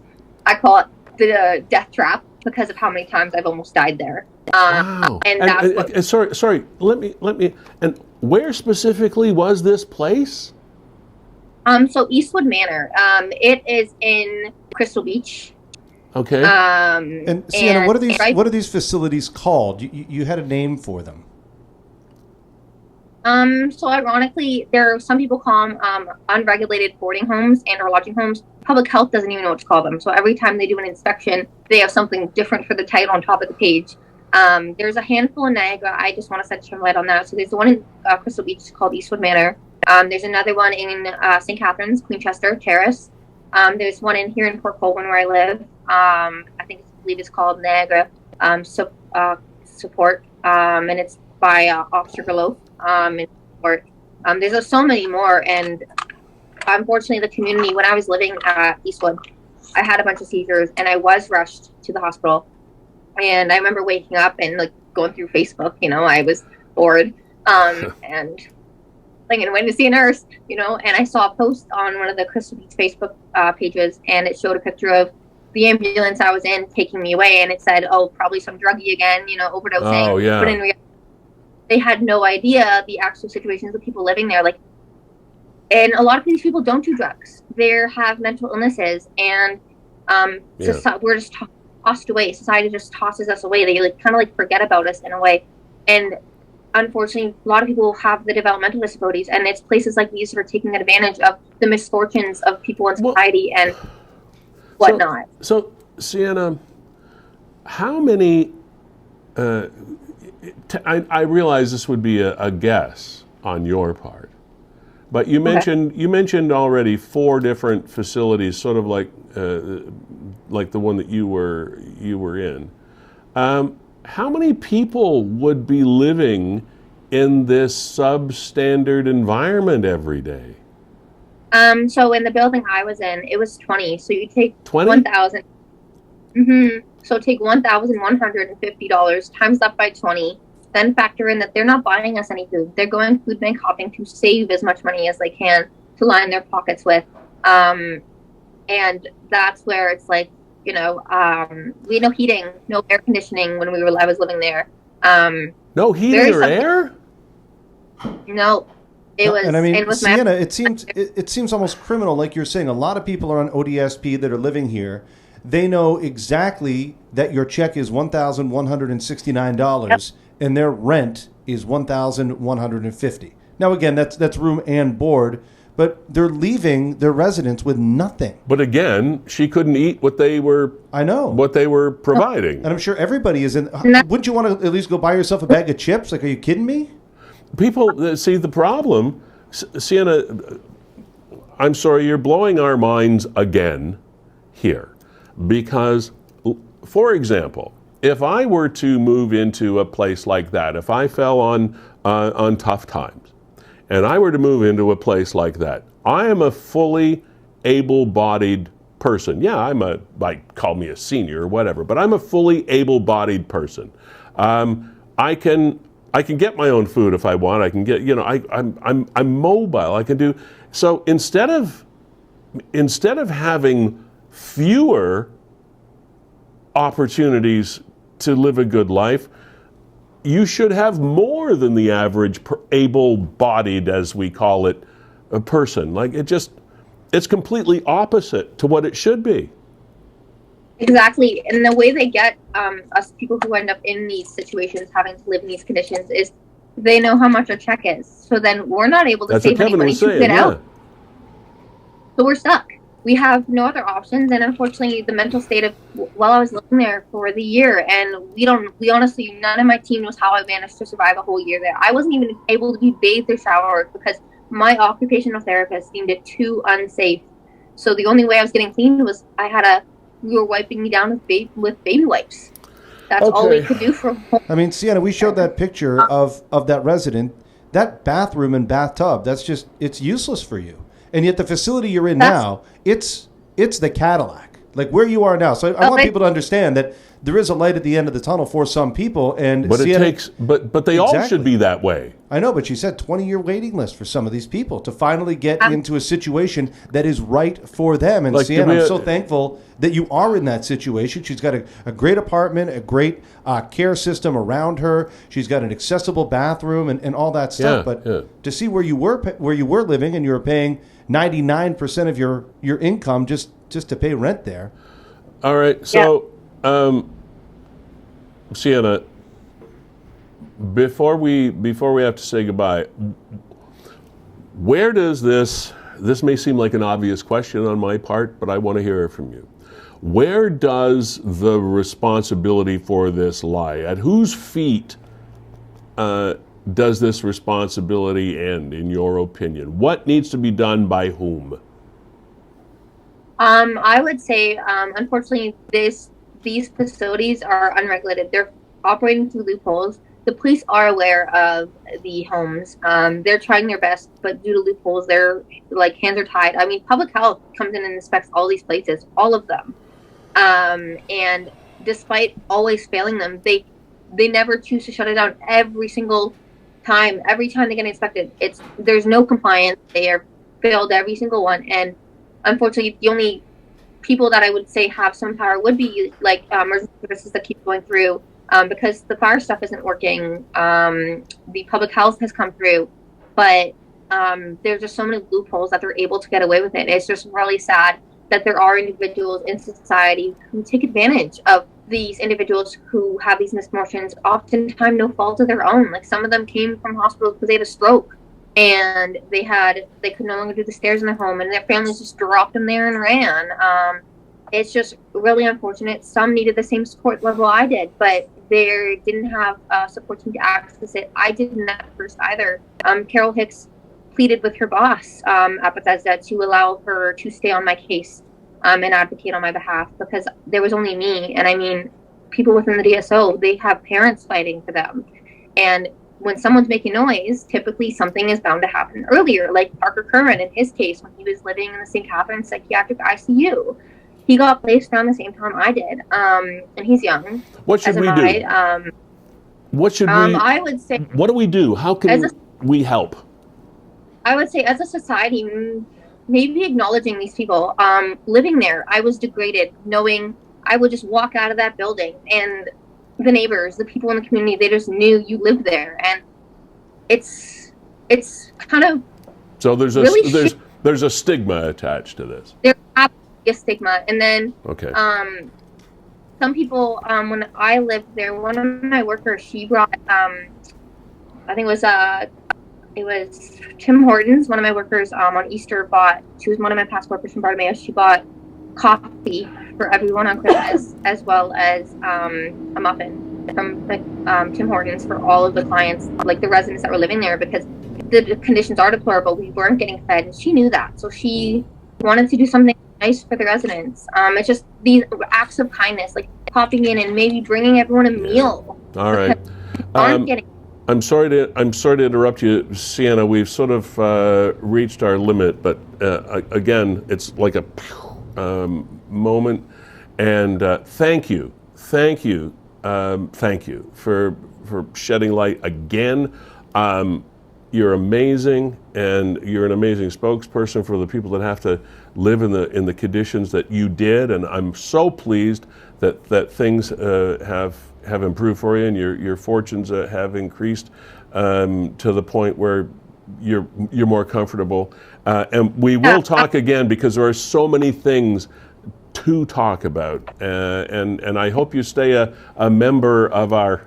I call it the death trap because of how many times I've almost died there. Wow. And sorry, let me, and where specifically was this place? So Eastwood Manor. It is in Crystal Beach. Okay. And Sienna, what are these facilities called? You had a name for them. So ironically, some people call them unregulated boarding homes and or lodging homes. Public health doesn't even know what to call them. So every time they do an inspection, they have something different for the title on top of the page. There's a handful in Niagara. I just want to set some light on that. So there's the one in Crystal Beach called Eastwood Manor. There's another one in St. Catharines, Queenchester Terrace. There's one in here in Port Colborne where I live. I believe it's called Niagara Support, and it's by Officer Galof in Port. There's so many more, and unfortunately, the community. When I was living at Eastwood, I had a bunch of seizures, and I was rushed to the hospital. And I remember waking up and like going through Facebook. I was bored, and and went to see a nurse, and I saw a post on one of the Crystal Beach Facebook pages, and it showed a picture of the ambulance I was in taking me away, and it said, "Oh, probably some druggie again, overdosing." Oh, yeah. But in reality, they had no idea the actual situations of people living there. And a lot of these people don't do drugs; they have mental illnesses, and we're just tossed away. Society just tosses us away. They kind of forget about us in a way, and unfortunately, a lot of people have the developmental disabilities, and it's places like these that are taking advantage of the misfortunes of people in society and whatnot. So Sienna, how many? I realize this would be a guess on your part, but you mentioned already 4 different facilities, sort of like the one that you were in. How many people would be living in this substandard environment every day? So in the building I was in, it was 20. So you take 1,000. So take $1,150 times that by 20. Then factor in that they're not buying us any food. They're going food bank hopping to save as much money as they can to line their pockets with. And that's where it's we had no heating, no air conditioning when I was living there. No heating or air? No, it was. And I mean, it was Sienna, it seems almost criminal. Like you're saying, a lot of people are on ODSP that are living here. They know exactly that your check is $1,169, and their rent is $1,150. Now, again, that's room and board. But they're leaving their residence with nothing. But again, she couldn't eat what they were. I know what they were providing. And I'm sure everybody is in. Wouldn't you want to at least go buy yourself a bag of chips? Are you kidding me? People see the problem. Sienna, I'm sorry, you're blowing our minds again here, because, for example, if I were to move into a place like that, if I fell on tough times, and I were to move into a place like that, I am a fully able-bodied person. Yeah, call me a senior or whatever, but I'm a fully able-bodied person. I can get my own food if I want. I can get, I'm mobile. I can do so. Instead of having fewer opportunities to live a good life, you should have more than the average able-bodied, as we call it, a person. It's completely opposite to what it should be. Exactly. And the way they get us people who end up in these situations having to live in these conditions is they know how much a check is. So then we're not able to save any money to get out. So we're stuck. We have no other options, and unfortunately, the mental state of while I was living there for the year, and we honestly, none of my team knows how I managed to survive a whole year there. I wasn't even able to be bathed or showered because my occupational therapist deemed it too unsafe. So the only way I was getting clean was we were wiping me down with baby wipes. That's all we could do for. I mean, Sienna, we showed that picture of that resident, that bathroom and bathtub. It's useless for you. And yet the facility you're in now, it's the Cadillac, like where you are now. So I want people to understand that there is a light at the end of the tunnel for some people. But they all should be that way. I know, but she said 20-year waiting list for some of these people to finally get into a situation that is right for them. And Sienna, I'm so thankful that you are in that situation. She's got a great apartment, a great care system around her. She's got an accessible bathroom and all that stuff. To see where you were living and you were paying 99% of your income just to pay rent there. All right, so Sienna, before we have to say goodbye, where does this may seem like an obvious question on my part, but I want to hear it from you. Where does the responsibility for this lie? At whose feet does this responsibility end, in your opinion? What needs to be done by whom? I would say, unfortunately, these facilities are unregulated. They're operating through loopholes. The police are aware of the homes. They're trying their best, but due to loopholes, their like hands are tied. I mean, public health comes in and inspects all these places, all of them. And despite always failing them, they never choose to shut it down every single time. Every time they get inspected, there's no compliance. They are failed every single one. And unfortunately, the only people that I would say have some power would be like emergency services that keep going through, because the fire stuff isn't working. The public health has come through, but there's just so many loopholes that they're able to get away with it. It's just really sad that there are individuals in society who take advantage of these individuals who have these misfortunes, oftentimes no fault of their own. Like some of them came from hospitals because they had a stroke and they could no longer do the stairs in their home, and their families just dropped them there and ran. It's just really unfortunate. Some needed the same support level I did, but they didn't have a support team to access it. I didn't at first either. Carol Hicks pleaded with her boss at Bethesda to allow her to stay on my case and advocate on my behalf, because there was only me. And I mean, people within the DSO, they have parents fighting for them. And when someone's making noise, typically something is bound to happen earlier, like Parker Kerman in his case when he was living in the St. Catharines Psychiatric ICU. He got placed around the same time I did, and he's young. What should we do? What should we? I would say. What do we do? How can we help? I would say, as a society, maybe acknowledging these people. Living there, I was degraded, knowing I would just walk out of that building, and the neighbors, the people in the community, they just knew you lived there, and it's kind of so there's a really there's a stigma attached to this. There's absolutely a stigma, and then okay. Some people, when I lived there, one of my workers, she brought I think it was Tim Hortons, one of my workers on Easter she was one of my past workers from Bartimaeus. She bought coffee for everyone on Christmas, as well as a muffin from Tim Hortons for all of the clients, like the residents that were living there, because the conditions are deplorable. We weren't getting fed, and she knew that. So she wanted to do something nice for the residents. It's just these acts of kindness, like popping in and maybe bringing everyone a meal. All right. I'm sorry to interrupt you, Sienna. We've sort of reached our limit, but again, it's like a moment. And thank you for shedding light again. You're amazing, and you're an amazing spokesperson for the people that have to live in the conditions that you did. And I'm so pleased that things have improved for you, and your fortunes have increased to the point where you're more comfortable. And we will talk again, because there are so many things to talk about, and I hope you stay a member of our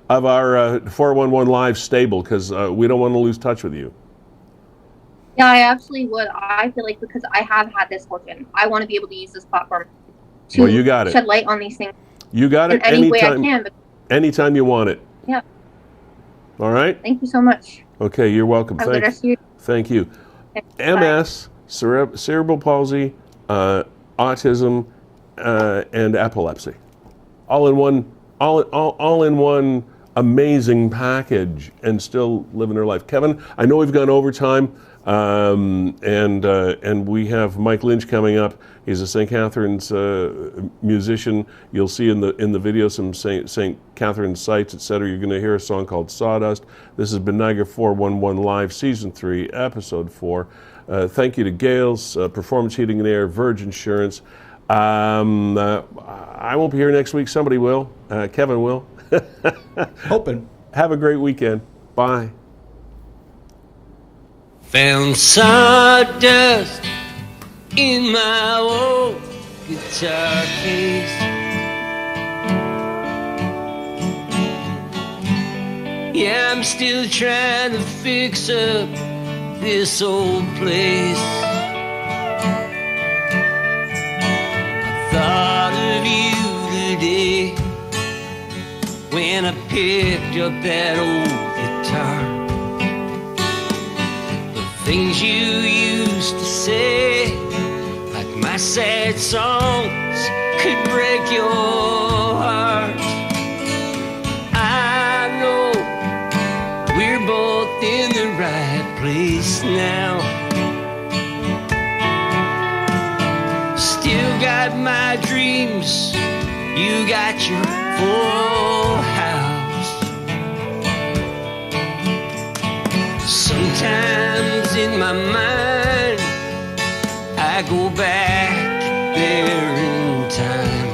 411 Live stable, because we don't want to lose touch with you. Yeah, I absolutely would. I feel like, because I have had this fortune, I want to be able to use this platform to you got shed light on these things. You got it. In any way I can. Anytime you want it. Yeah. All right. Thank you so much. Okay, you're welcome. Have a good rest of your day. Thank you. Okay, MS, cerebral palsy, autism, and epilepsy, all in one amazing package, and still living their life. Kevin, I know we've gone overtime, and we have Mike Lynch coming up. He's a St. Catharines musician. You'll see in the video some St. Catharines sites, etc. You're going to hear a song called Sawdust. This has been Niagara 411 Live, Season 3, Episode 4. Thank you to Gales, Performance Heating and Air, Verge Insurance. I won't be here next week. Somebody will. Kevin will. Hoping. Have a great weekend. Bye. Found sawdust in my old guitar case. Yeah, I'm still trying to fix up this old place. I thought of you today when I picked up that old guitar. The things you used to say, like my my sad songs could break your heart. I know we're both in the right place now. Still got my dreams, you got your full house. Sometimes in my mind I go back there in time,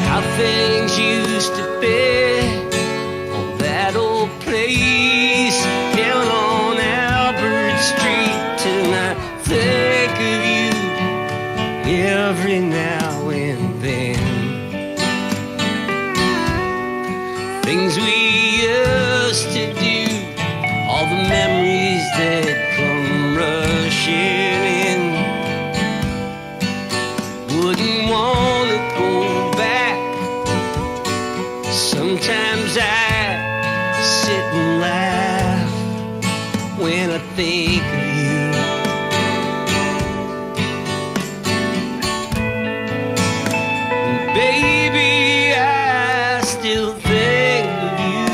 how things used to be on that old place down on Albert Street. And I think of you every now and then. Things we used to do, all the memories that come rushing in. Wouldn't want to go back. Sometimes I sit and laugh when I think of you. Baby, I still think of you.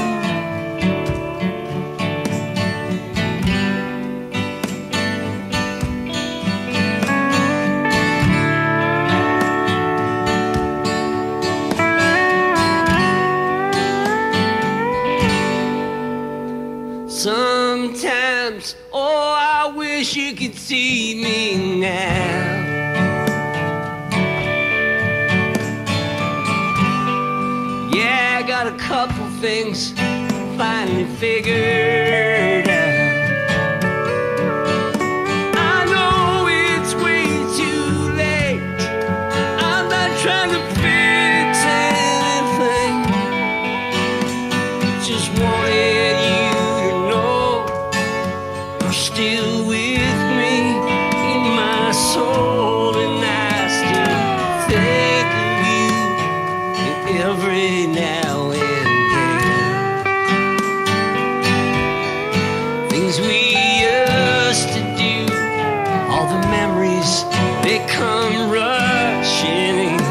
Sometimes, oh, I wish you could see me now. Yeah, I got a couple things finally figured out. I know it's way too late. I'm not trying to fix anything. Just wanted you to know you're still with me in my soul, and I still think of you every now and then. Things we used to do, all the memories, they come rushing in.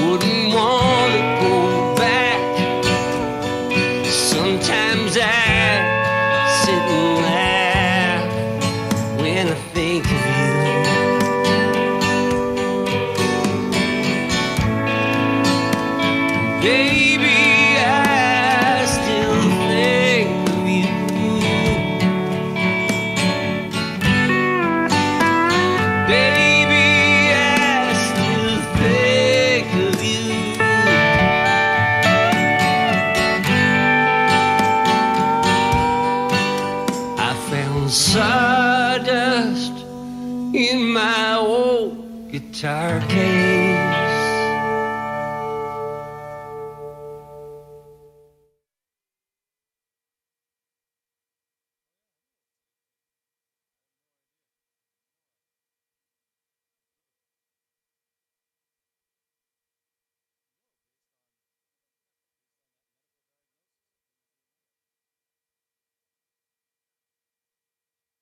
Wouldn't want to go back. Sometimes I sit and laugh when I think of you. Baby, I still think of you. Baby, I still think of you. I found sawdust in my old guitar case.